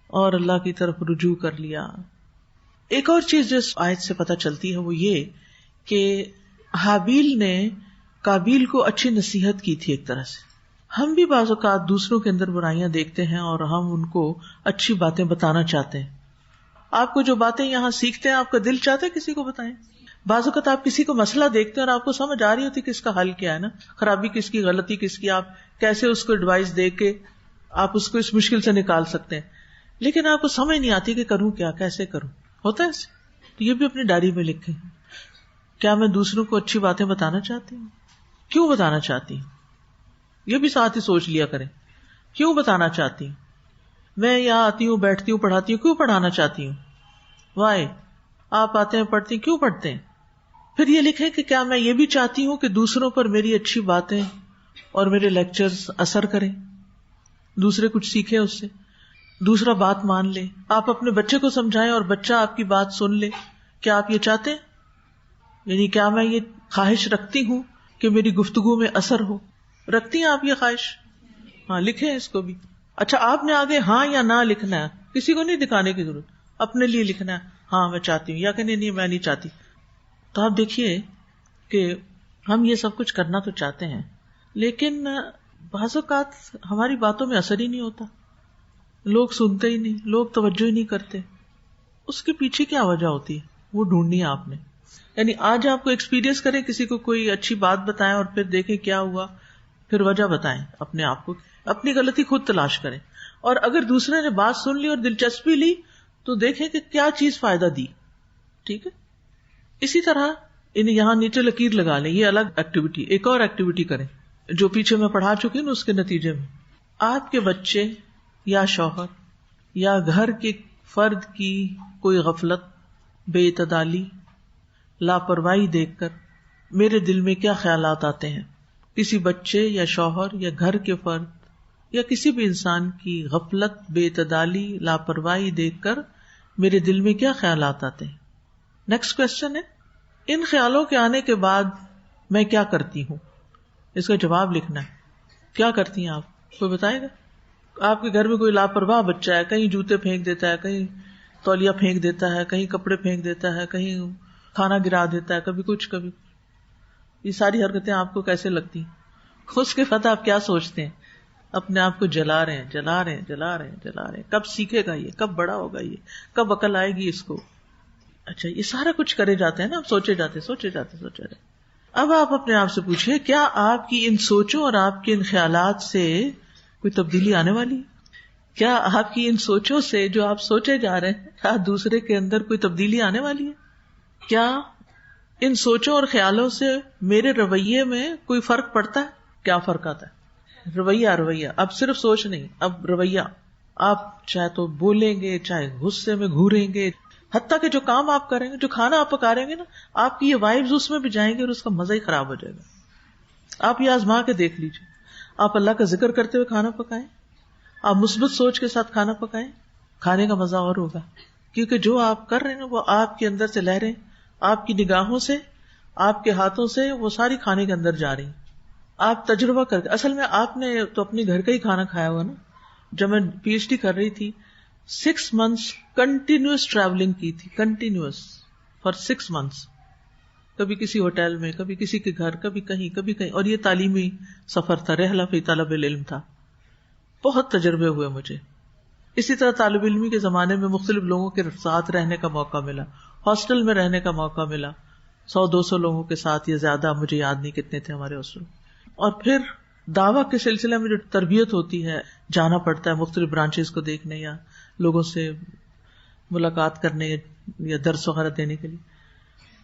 اور اللہ کی طرف رجوع کر لیا. ایک اور چیز جو اس آیت سے پتہ چلتی ہے وہ یہ کہ حابیل نے قابیل کو اچھی نصیحت کی تھی. ایک طرح سے ہم بھی بعض اوقات دوسروں کے اندر برائیاں دیکھتے ہیں اور ہم ان کو اچھی باتیں بتانا چاہتے ہیں. آپ کو جو باتیں یہاں سیکھتے ہیں آپ کا دل چاہتا ہے کسی کو بتائیں. بعض اوقات آپ کسی کو مسئلہ دیکھتے ہیں اور آپ کو سمجھ آ رہی ہوتی کہ اس کا حل کیا ہے نا, خرابی کس کی, غلطی کس کی, آپ کیسے اس کو ایڈوائس دے کے آپ اس کو اس مشکل سے نکال سکتے ہیں, لیکن آپ کو سمجھ نہیں آتی کہ کروں کیا, کیسے کروں. ہوتا ہے ایسے؟ تو یہ بھی اپنی ڈائری میں لکھیں. کیا میں دوسروں کو اچھی باتیں بتانا چاہتی ہوں؟ کیوں بتانا چاہتی ہوں؟ یہ بھی ساتھ ہی سوچ لیا کریں. کیوں بتانا چاہتی ہوں؟ میں یہاں آتی ہوں, بیٹھتی ہوں, پڑھاتی ہوں, کیوں پڑھانا چاہتی ہوں؟ وائی. آپ آتے ہیں, پڑھتی ہیں, کیوں پڑھتے ہیں؟ پھر یہ لکھیں کہ کیا میں یہ بھی چاہتی ہوں کہ دوسروں پر میری اچھی باتیں اور میرے لیکچرز اثر کریں, دوسرے کچھ سیکھیں اس سے, دوسرا بات مان لے. آپ اپنے بچے کو سمجھائیں اور بچہ آپ کی بات سن لے. کیا آپ یہ چاہتے ہیں؟ یعنی کیا میں یہ خواہش رکھتی ہوں کہ میری گفتگو میں اثر ہو؟ رکھتی ہیں آپ یہ خواہش؟ ہاں, لکھیں اس کو بھی. اچھا, آپ نے آگے ہاں یا نہ لکھنا ہے, کسی کو نہیں دکھانے کی ضرورت, اپنے لیے لکھنا ہے ہاں میں چاہتی ہوں, یا کہ نہیں میں نہیں چاہتی. تو آپ دیکھیے کہ ہم یہ سب کچھ کرنا تو چاہتے ہیں, لیکن بعض اوقات ہماری باتوں میں اثر ہی نہیں ہوتا, لوگ سنتے ہی نہیں, لوگ توجہ ہی نہیں کرتے. اس کے پیچھے کیا وجہ ہوتی ہے وہ ڈھونڈنی ہے آپ نے. یعنی آج آپ کو ایکسپیرینس کریں, کسی کو کوئی اچھی بات بتائیں اور پھر دیکھیں کیا ہوا, پھر وجہ بتائیں اپنے آپ کو, اپنی غلطی خود تلاش کریں. اور اگر دوسرے نے بات سن لی اور دلچسپی لی تو دیکھیں کہ کیا چیز فائدہ دی. ٹھیک ہے, اسی طرح یہاں نیچے لکیر لگا لیں, یہ الگ ایکٹیویٹی. ایک اور ایکٹیویٹی کریں جو پیچھے میں پڑھا چکی ہوں, اس کے نتیجے میں آپ کے بچے یا شوہر یا گھر کے فرد کی کوئی غفلت, بے اعتدالی, لاپرواہی دیکھ کر میرے دل میں کیا خیالات آتے ہیں. کسی بچے یا شوہر یا گھر کے فرد یا کسی بھی انسان کی غفلت, بے اعتدالی, لاپرواہی دیکھ کر میرے دل میں کیا خیالات آتے ہیں. نیکسٹ کوشچن ہے, ان خیالوں کے آنے کے بعد میں کیا کرتی ہوں؟ اس کا جواب لکھنا ہے. کیا کرتی ہیں آپ؟ کوئی بتائے گا؟ آپ کے گھر میں کوئی لاپرواہ بچہ ہے, کہیں جوتے پھینک دیتا ہے, کہیں تولیہ پھینک دیتا ہے, کہیں کپڑے پھینک دیتا ہے, کہیں کھانا گرا دیتا ہے, کبھی کچھ کبھی. یہ ساری حرکتیں آپ کو کیسے لگتی ہیں؟ اس کے بعد آپ کیا سوچتے ہیں؟ اپنے آپ کو جلا رہے ہیں, جلا رہے ہیں, جلا رہے ہیں, جلا رہے ہیں. کب سیکھے گا یہ, کب بڑا ہوگا یہ, کب عقل آئے گی اس کو. اچھا, یہ سارا کچھ کرے جاتے ہیں نا, اب سوچے جاتے سوچے جاتے سوچے جاتے. اب آپ اپنے آپ سے پوچھیں, کیا آپ کی ان سوچوں اور آپ کے ان خیالات سے کوئی تبدیلی آنے والی ہے؟ کیا آپ کی ان سوچوں سے جو آپ سوچے جا رہے ہیں, کیا دوسرے کے اندر کوئی تبدیلی آنے والی ہے؟ کیا ان سوچوں اور خیالوں سے میرے رویے میں کوئی فرق پڑتا ہے؟ کیا فرق آتا ہے؟ رویہ, اب صرف سوچ نہیں, اب رویہ. آپ چاہے تو بولیں گے, چاہے غصے میں گھوریں گے, حتیٰ کہ جو کام آپ کریں گے, جو کھانا آپ پکاریں گے نا, آپ کی یہ وائبز اس میں بھی جائیں گے اور اس کا مزہ ہی خراب ہو جائے گا. آپ یہ آزما کے دیکھ لیجیے. آپ اللہ کا ذکر کرتے ہوئے کھانا پکائیں, آپ مثبت سوچ کے ساتھ کھانا پکائیں, کھانے کا مزہ اور ہوگا. کیونکہ جو آپ کر رہے ہیں وہ آپ کے اندر سے لہریں, آپ کی نگاہوں سے, آپ کے ہاتھوں سے وہ ساری کھانے کے اندر جا رہی ہیں. آپ تجربہ کر کے, اصل میں آپ نے تو اپنے گھر کا ہی کھانا کھایا ہوا نا. جب میں پی ایچ ڈی کر رہی تھی 6 months کنٹینیوس ٹریولنگ کی تھی, کنٹینیوس فار 6 months. کبھی کسی ہوٹل میں، کبھی کسی کے گھر، کبھی کہیں. اور یہ تعلیمی سفر تھا، رحلہ فی طلب العلم تھا. بہت تجربے ہوئے مجھے. اسی طرح طالب علمی کے زمانے میں مختلف لوگوں کے ساتھ رہنے کا موقع ملا، ہاسٹل میں رہنے کا موقع ملا، 100-200 لوگوں کے ساتھ یا زیادہ، مجھے یاد نہیں کتنے تھے ہمارے ہاسٹل. اور پھر دعویٰ کے سلسلے میں جو تربیت ہوتی ہے، جانا پڑتا ہے مختلف برانچز کو دیکھنے یا لوگوں سے ملاقات کرنے یا درس وغیرہ دینے کے لیے.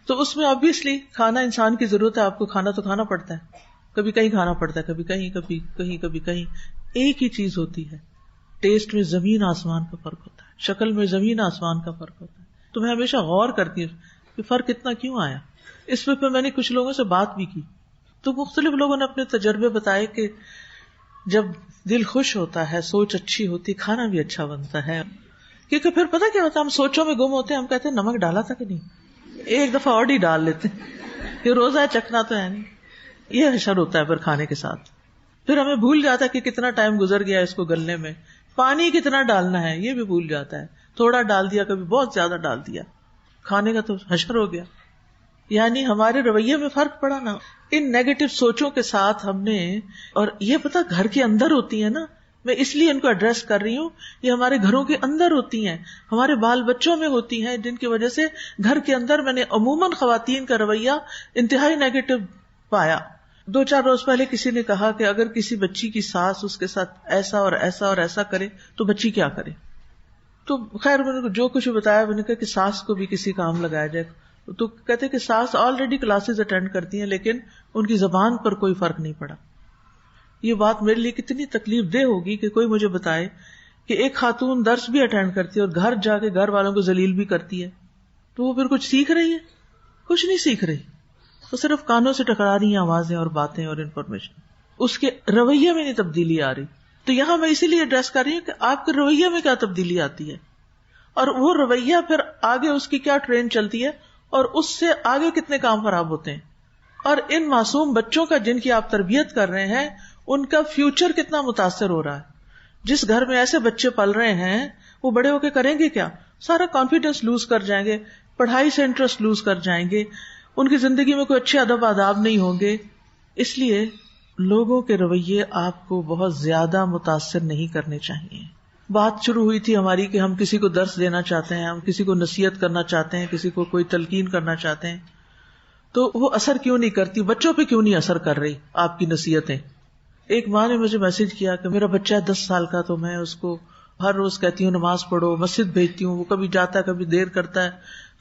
تو اس میں آبویسلی کھانا انسان کی ضرورت ہے، آپ کو کھانا تو کھانا پڑتا ہے. کبھی کہیں کھانا پڑتا ہے، کبھی کہیں، کبھی کہیں. ایک ہی چیز ہوتی ہے، ٹیسٹ میں زمین آسمان کا فرق ہوتا ہے، شکل میں زمین آسمان کا فرق ہوتا ہے. تو میں ہمیشہ غور کرتی ہوں کہ فرق اتنا کیوں آیا. اس پہ میں نے کچھ لوگوں سے بات بھی کی، تو مختلف لوگوں نے اپنے تجربے بتائے کہ جب دل خوش ہوتا ہے، سوچ اچھی ہوتی، کھانا بھی اچھا بنتا ہے. کیونکہ پھر پتہ کیا ہوتا ہے، ہم سوچوں میں گم ہوتے ہیں، ہم کہتے ہیں نمک ڈالا تھا کہ نہیں، ایک دفعہ اور ہی ڈال لیتے ہیں، یہ روزہ چکھنا تو ہے نہیں. یہ حشر ہوتا ہے پھر کھانے کے ساتھ. پھر ہمیں بھول جاتا ہے کہ کتنا ٹائم گزر گیا اس کو گلنے میں، پانی کتنا ڈالنا ہے یہ بھی بھول جاتا ہے. تھوڑا ڈال دیا، کبھی بہت زیادہ ڈال دیا، کھانے کا تو حشر ہو گیا. یعنی ہمارے رویے میں فرق پڑا نا ان نیگیٹو سوچوں کے ساتھ ہم نے. اور یہ پتا گھر کے اندر ہوتی ہے نا، میں اس لیے ان کو ایڈریس کر رہی ہوں، یہ ہمارے گھروں کے اندر ہوتی ہیں، ہمارے بال بچوں میں ہوتی ہیں، جن کی وجہ سے گھر کے اندر میں نے عموماً خواتین کا رویہ انتہائی نیگیٹو پایا. 2-4 روز پہلے کسی نے کہا کہ اگر کسی بچی کی ساس اس کے ساتھ ایسا اور ایسا اور ایسا کرے تو بچی کیا کرے. تو خیر میں نے جو کچھ بتایا، میں نے کہا کہ ساس کو بھی کسی کام لگایا جائے. تو کہتے کہ ساس آلریڈی کلاسز اٹینڈ کرتی ہیں لیکن ان کی زبان پر کوئی فرق نہیں پڑا. یہ بات میرے لیے کتنی تکلیف دہ ہوگی کہ کوئی مجھے بتائے کہ ایک خاتون درس بھی اٹینڈ کرتی ہے اور گھر جا کے گھر والوں کو ذلیل بھی کرتی ہے، تو وہ پھر کچھ سیکھ رہی ہے؟ کچھ نہیں سیکھ رہی، وہ صرف کانوں سے ٹکرا رہی ہیں آوازیں اور باتیں اور انفارمیشن. اس کے رویے میں نہیں تبدیلی آ رہی. تو یہاں میں اسی لیے ایڈریس کر رہی ہوں کہ آپ کے رویے میں کیا تبدیلی آتی ہے، اور وہ رویہ پھر آگے اس کی کیا ٹرین چلتی ہے، اور اس سے آگے کتنے کام خراب ہوتے ہیں. اور ان معصوم بچوں کا جن کی آپ تربیت کر رہے ہیں، ان کا فیوچر کتنا متاثر ہو رہا ہے. جس گھر میں ایسے بچے پل رہے ہیں، وہ بڑے ہو کے کریں گے کیا؟ سارا کانفیڈینس لوز کر جائیں گے، پڑھائی سے انٹرسٹ لوز کر جائیں گے، ان کی زندگی میں کوئی اچھے ادب آداب نہیں ہوں گے. اس لیے لوگوں کے رویے آپ کو بہت زیادہ متاثر نہیں کرنے چاہیے. بات شروع ہوئی تھی ہماری کہ ہم کسی کو درس دینا چاہتے ہیں، ہم کسی کو نصیحت کرنا چاہتے ہیں، کسی کو کوئی تلقین کرنا چاہتے ہیں، تو وہ اثر کیوں نہیں کرتی؟ بچوں پہ کیوں نہیں اثر کر رہی آپ کی نصیحتیں؟ ایک ماں نے مجھے میسج کیا کہ میرا بچہ 10 سال کا، تو میں اس کو ہر روز کہتی ہوں نماز پڑھو، مسجد بھیجتی ہوں، وہ کبھی جاتا ہے کبھی دیر کرتا ہے.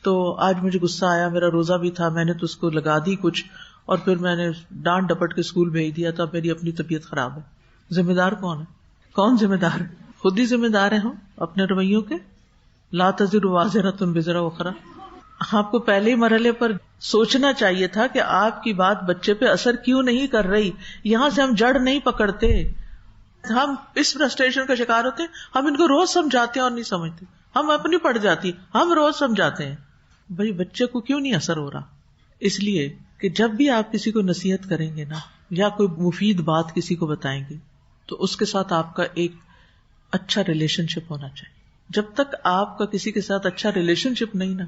تو آج مجھے غصہ آیا، میرا روزہ بھی تھا، میں نے تو اس کو لگا دی کچھ، اور پھر میں نے ڈانٹ ڈپٹ کے اسکول بھیج دیا. تو اب میری اپنی طبیعت خراب ہے. ذمہ دار کون ہے؟ کون ذمہ دار ہے؟ خود ہی ذمہ دار ہیں ہم اپنے رویوں کے. لا تزر وازرۃ وزر اخرى. آپ کو پہلے ہی مرحلے پر سوچنا چاہیے تھا کہ آپ کی بات بچے پہ اثر کیوں نہیں کر رہی. یہاں سے ہم جڑ نہیں پکڑتے، ہم اس فرسٹریشن کا شکار ہوتے ہیں. ہم ان کو روز سمجھاتے ہیں اور نہیں سمجھتے، ہم اپنی پڑ جاتی، ہم روز سمجھاتے ہیں. بھائی بچے کو کیوں نہیں اثر ہو رہا؟ اس لیے کہ جب بھی آپ کسی کو نصیحت کریں گے نا، یا کوئی مفید بات کسی کو بتائیں گے، تو اس کے ساتھ آپ کا ایک اچھا ریلیشن شپ ہونا چاہیے. جب تک آپ کا کسی کے ساتھ اچھا ریلیشن شپ نہیں نا،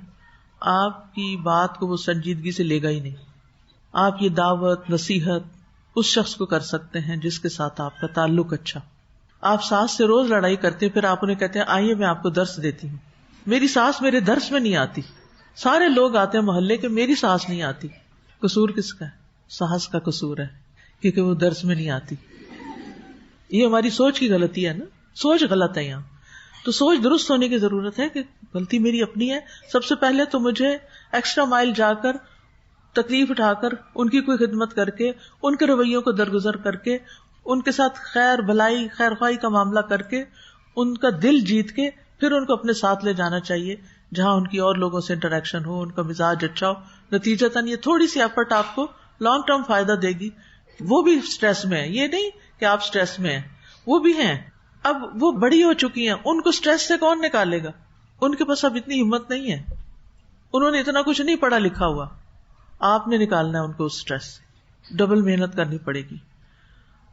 آپ کی بات کو وہ سنجیدگی سے لے گا ہی نہیں. آپ یہ دعوت نصیحت اس شخص کو کر سکتے ہیں جس کے ساتھ آپ کا تعلق اچھا. آپ ساس سے روز لڑائی کرتے ہیں، پھر آپ انہیں کہتے ہیں آئیے میں آپ کو درس دیتی ہوں. میری ساس میرے درس میں نہیں آتی. سارے لوگ آتے ہیں محلے کے، میری ساس نہیں آتی. قصور کس کا ہے؟ ساس کا قصور ہے، کیونکہ وہ درس میں نہیں آتی. یہ ہماری سوچ کی غلطی ہے نا، سوچ غلط ہے یہاں. تو سوچ درست ہونے کی ضرورت ہے کہ غلطی میری اپنی ہے. سب سے پہلے تو مجھے ایکسٹرا مائل جا کر، تکلیف اٹھا کر، ان کی کوئی خدمت کر کے، ان کے رویوں کو درگزر کر کے، ان کے ساتھ خیر بھلائی خیر خواہی کا معاملہ کر کے، ان کا دل جیت کے پھر ان کو اپنے ساتھ لے جانا چاہیے جہاں ان کی اور لوگوں سے انٹریکشن ہو، ان کا مزاج اچھا ہو. نتیجتاً یہ تھوڑی سی ایفرٹ آپ کو لانگ ٹرم فائدہ دے گی. وہ بھی سٹریس میں ہے، یہ نہیں کہ آپ سٹریس میں ہیں، وہ بھی ہیں. اب وہ بڑی ہو چکی ہیں، ان کو سٹریس سے کون نکالے گا؟ ان کے پاس اب اتنی ہمت نہیں ہے، انہوں نے اتنا کچھ نہیں پڑھا لکھا ہوا. آپ نے نکالنا ہے ان کو اس سٹریس سے، ڈبل محنت کرنی پڑے گی.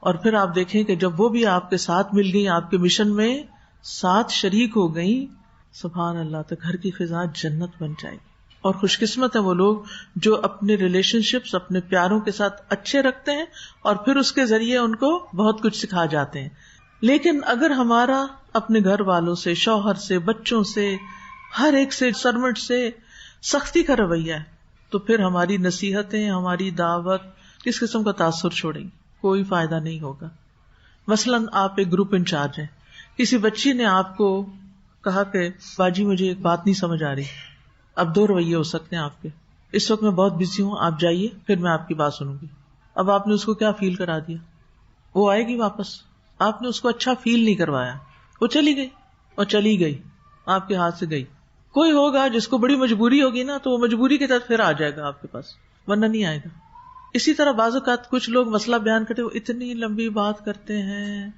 اور پھر آپ دیکھیں کہ جب وہ بھی آپ کے ساتھ مل گئی، آپ کے مشن میں ساتھ شریک ہو گئی، سبحان اللہ، تو گھر کی فضا جنت بن جائے گی. اور خوش قسمت ہیں وہ لوگ جو اپنے ریلیشن شپس اپنے پیاروں کے ساتھ اچھے رکھتے ہیں اور پھر اس کے ذریعے ان کو بہت کچھ سکھا جاتے ہیں. لیکن اگر ہمارا اپنے گھر والوں سے، شوہر سے، بچوں سے، ہر ایک سے، سرونٹ سے سختی کا رویہ ہے تو پھر ہماری نصیحتیں، ہماری دعوت کس قسم کا تاثر چھوڑیں گی؟ کوئی فائدہ نہیں ہوگا. مثلاً آپ ایک گروپ انچارج ہیں، کسی بچی نے آپ کو کہا کہ باجی مجھے ایک بات نہیں سمجھ آ رہی. اب دو رویے ہو سکتے ہیں آپ کے. اس وقت میں بہت بزی ہوں، آپ جائیے، پھر میں آپ کی بات سنوں گی. اب آپ نے اس کو کیا فیل کرا دیا؟ وہ آئے گی واپس؟ آپ نے اس کو اچھا فیل نہیں کروایا. وہ چلی گئی اور چلی گئی، آپ کے ہاتھ سے گئی. کوئی ہوگا جس کو بڑی مجبوری ہوگی نا، تو وہ مجبوری کے تحت پھر آ جائے گا آپ کے پاس، ورنہ نہیں آئے گا. اسی طرح بعض اوقات کچھ لوگ مسئلہ بیان کرتے، وہ اتنی لمبی بات کرتے ہیں،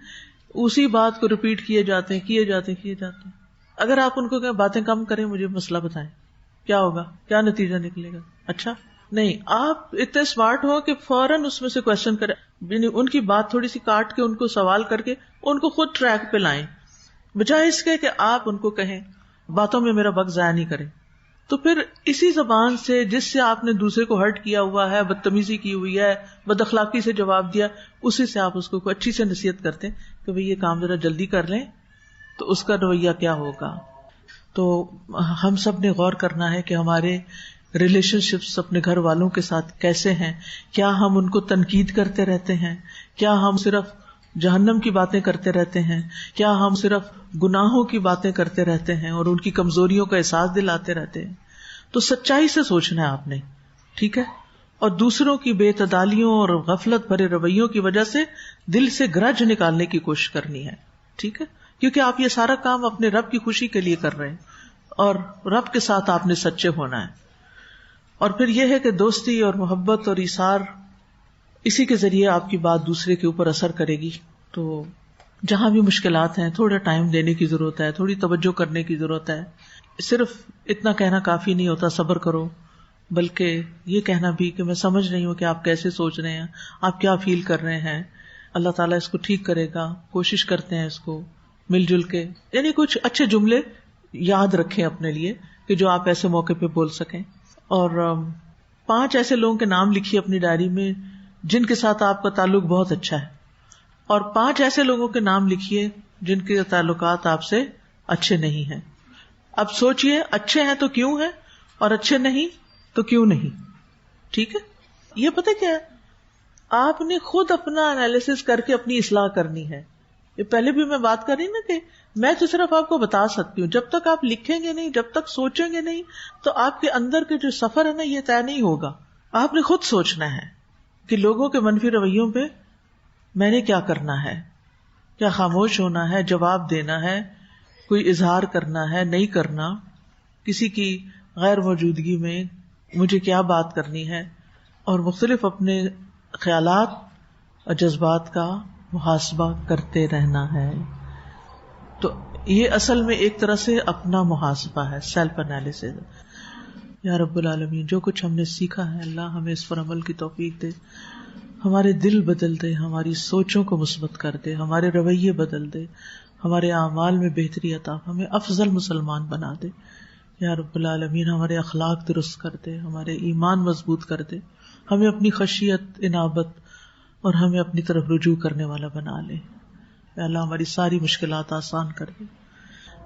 اسی بات کو ریپیٹ کیے جاتے ہیں. اگر آپ ان کو کہ باتیں کم کریں، مجھے مسئلہ بتائیں، کیا ہوگا؟ کیا نتیجہ نکلے گا؟ اچھا نہیں، آپ اتنے اسمارٹ ہو کہ فوراً اس میں سے کوشچن کریں، یعنی ان کی بات تھوڑی سی کاٹ کے ان کو سوال کر کے ان کو خود ٹریک پہ لائیں، بجائے اس کے کہ آپ ان کو کہیں باتوں میں میرا وقت ضائع نہیں کریں. تو پھر اسی زبان سے جس سے آپ نے دوسرے کو ہرٹ کیا ہوا ہے، بدتمیزی کی ہوئی ہے، بد اخلاقی سے جواب دیا، اسی سے آپ اس کو اچھی سے نصیحت کرتے ہیں کہ بھئی یہ کام ذرا جلدی کر لیں، تو اس کا رویہ کیا ہوگا. تو ہم سب نے غور کرنا ہے کہ ہمارے ریلیشن شپس اپنے گھر والوں کے ساتھ کیسے ہیں. کیا ہم ان کو تنقید کرتے رہتے ہیں؟ کیا ہم صرف جہنم کی باتیں کرتے رہتے ہیں؟ کیا ہم صرف گناہوں کی باتیں کرتے رہتے ہیں اور ان کی کمزوریوں کا احساس دلاتے رہتے ہیں؟ تو سچائی سے سوچنا ہے آپ نے، ٹھیک ہے؟ اور دوسروں کی بے اعتدالیوں اور غفلت بھرے رویوں کی وجہ سے دل سے گرج نکالنے کی کوشش کرنی ہے، ٹھیک ہے؟ کیونکہ آپ یہ سارا کام اپنے رب کی خوشی کے لیے کر رہے ہیں اور رب کے ساتھ آپ نے سچے ہونا ہے. اور پھر یہ ہے کہ دوستی اور محبت اور ایثار، اسی کے ذریعے آپ کی بات دوسرے کے اوپر اثر کرے گی. تو جہاں بھی مشکلات ہیں، تھوڑا ٹائم دینے کی ضرورت ہے، تھوڑی توجہ کرنے کی ضرورت ہے. صرف اتنا کہنا کافی نہیں ہوتا صبر کرو، بلکہ یہ کہنا بھی کہ میں سمجھ رہی ہوں کہ آپ کیسے سوچ رہے ہیں، آپ کیا فیل کر رہے ہیں، اللہ تعالیٰ اس کو ٹھیک کرے گا، کوشش کرتے ہیں اس کو مل جل کے. یعنی کچھ اچھے جملے یاد رکھیں اپنے لیے کہ جو آپ ایسے موقع پہ بول سکیں. اور 5 ایسے لوگوں کے نام لکھیے اپنی ڈائری میں جن کے ساتھ آپ کا تعلق بہت اچھا ہے، اور 5 ایسے لوگوں کے نام لکھیے جن کے تعلقات آپ سے اچھے نہیں ہیں. اب سوچئے اچھے ہیں تو کیوں ہیں، اور اچھے نہیں تو کیوں نہیں. ٹھیک ہے؟ یہ پتہ کیا ہے، آپ نے خود اپنا انالیسس کر کے اپنی اصلاح کرنی ہے. یہ پہلے بھی میں بات کر رہی نا کہ میں تو صرف آپ کو بتا سکتی ہوں، جب تک آپ لکھیں گے نہیں، جب تک سوچیں گے نہیں، تو آپ کے اندر کے جو سفر ہے نا، یہ طے نہیں ہوگا. آپ نے خود سوچنا ہے کہ لوگوں کے منفی رویوں پہ میں نے کیا کرنا ہے، کیا خاموش ہونا ہے، جواب دینا ہے، کوئی اظہار کرنا ہے، نہیں کرنا، کسی کی غیر موجودگی میں مجھے کیا بات کرنی ہے، اور مختلف اپنے خیالات اور جذبات کا محاسبہ کرتے رہنا ہے. تو یہ اصل میں ایک طرح سے اپنا محاسبہ ہے، سیلف انالیسس. یا رب العالمین، جو کچھ ہم نے سیکھا ہے اللہ ہمیں اس پر عمل کی توفیق دے، ہمارے دل بدل دے، ہماری سوچوں کو مثبت کر دے، ہمارے رویے بدل دے، ہمارے اعمال میں بہتری عطا، ہمیں افضل مسلمان بنا دے. یا رب العالمین، ہمارے اخلاق درست کر دے، ہمارے ایمان مضبوط کر دے، ہمیں اپنی خشیت، انابت اور ہمیں اپنی طرف رجوع کرنے والا بنا لے. یا اللہ ہماری ساری مشکلات آسان کر دے.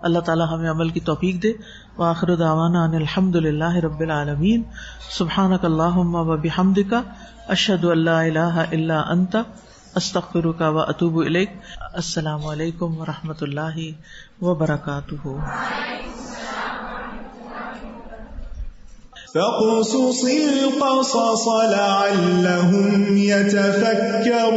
اللہ تعالی ہمیں عمل کی توفیق دے. وآخر دعوانا ان الحمد للہ رب العالمین. سبحانک اللہم وبحمدک، اشہد ان لا الہ الا انت، استغفرک واتوب الیک. السلام علیکم ورحمۃ اللہ وبرکاتہ. فاقصص القصص لعلهم يتفكرون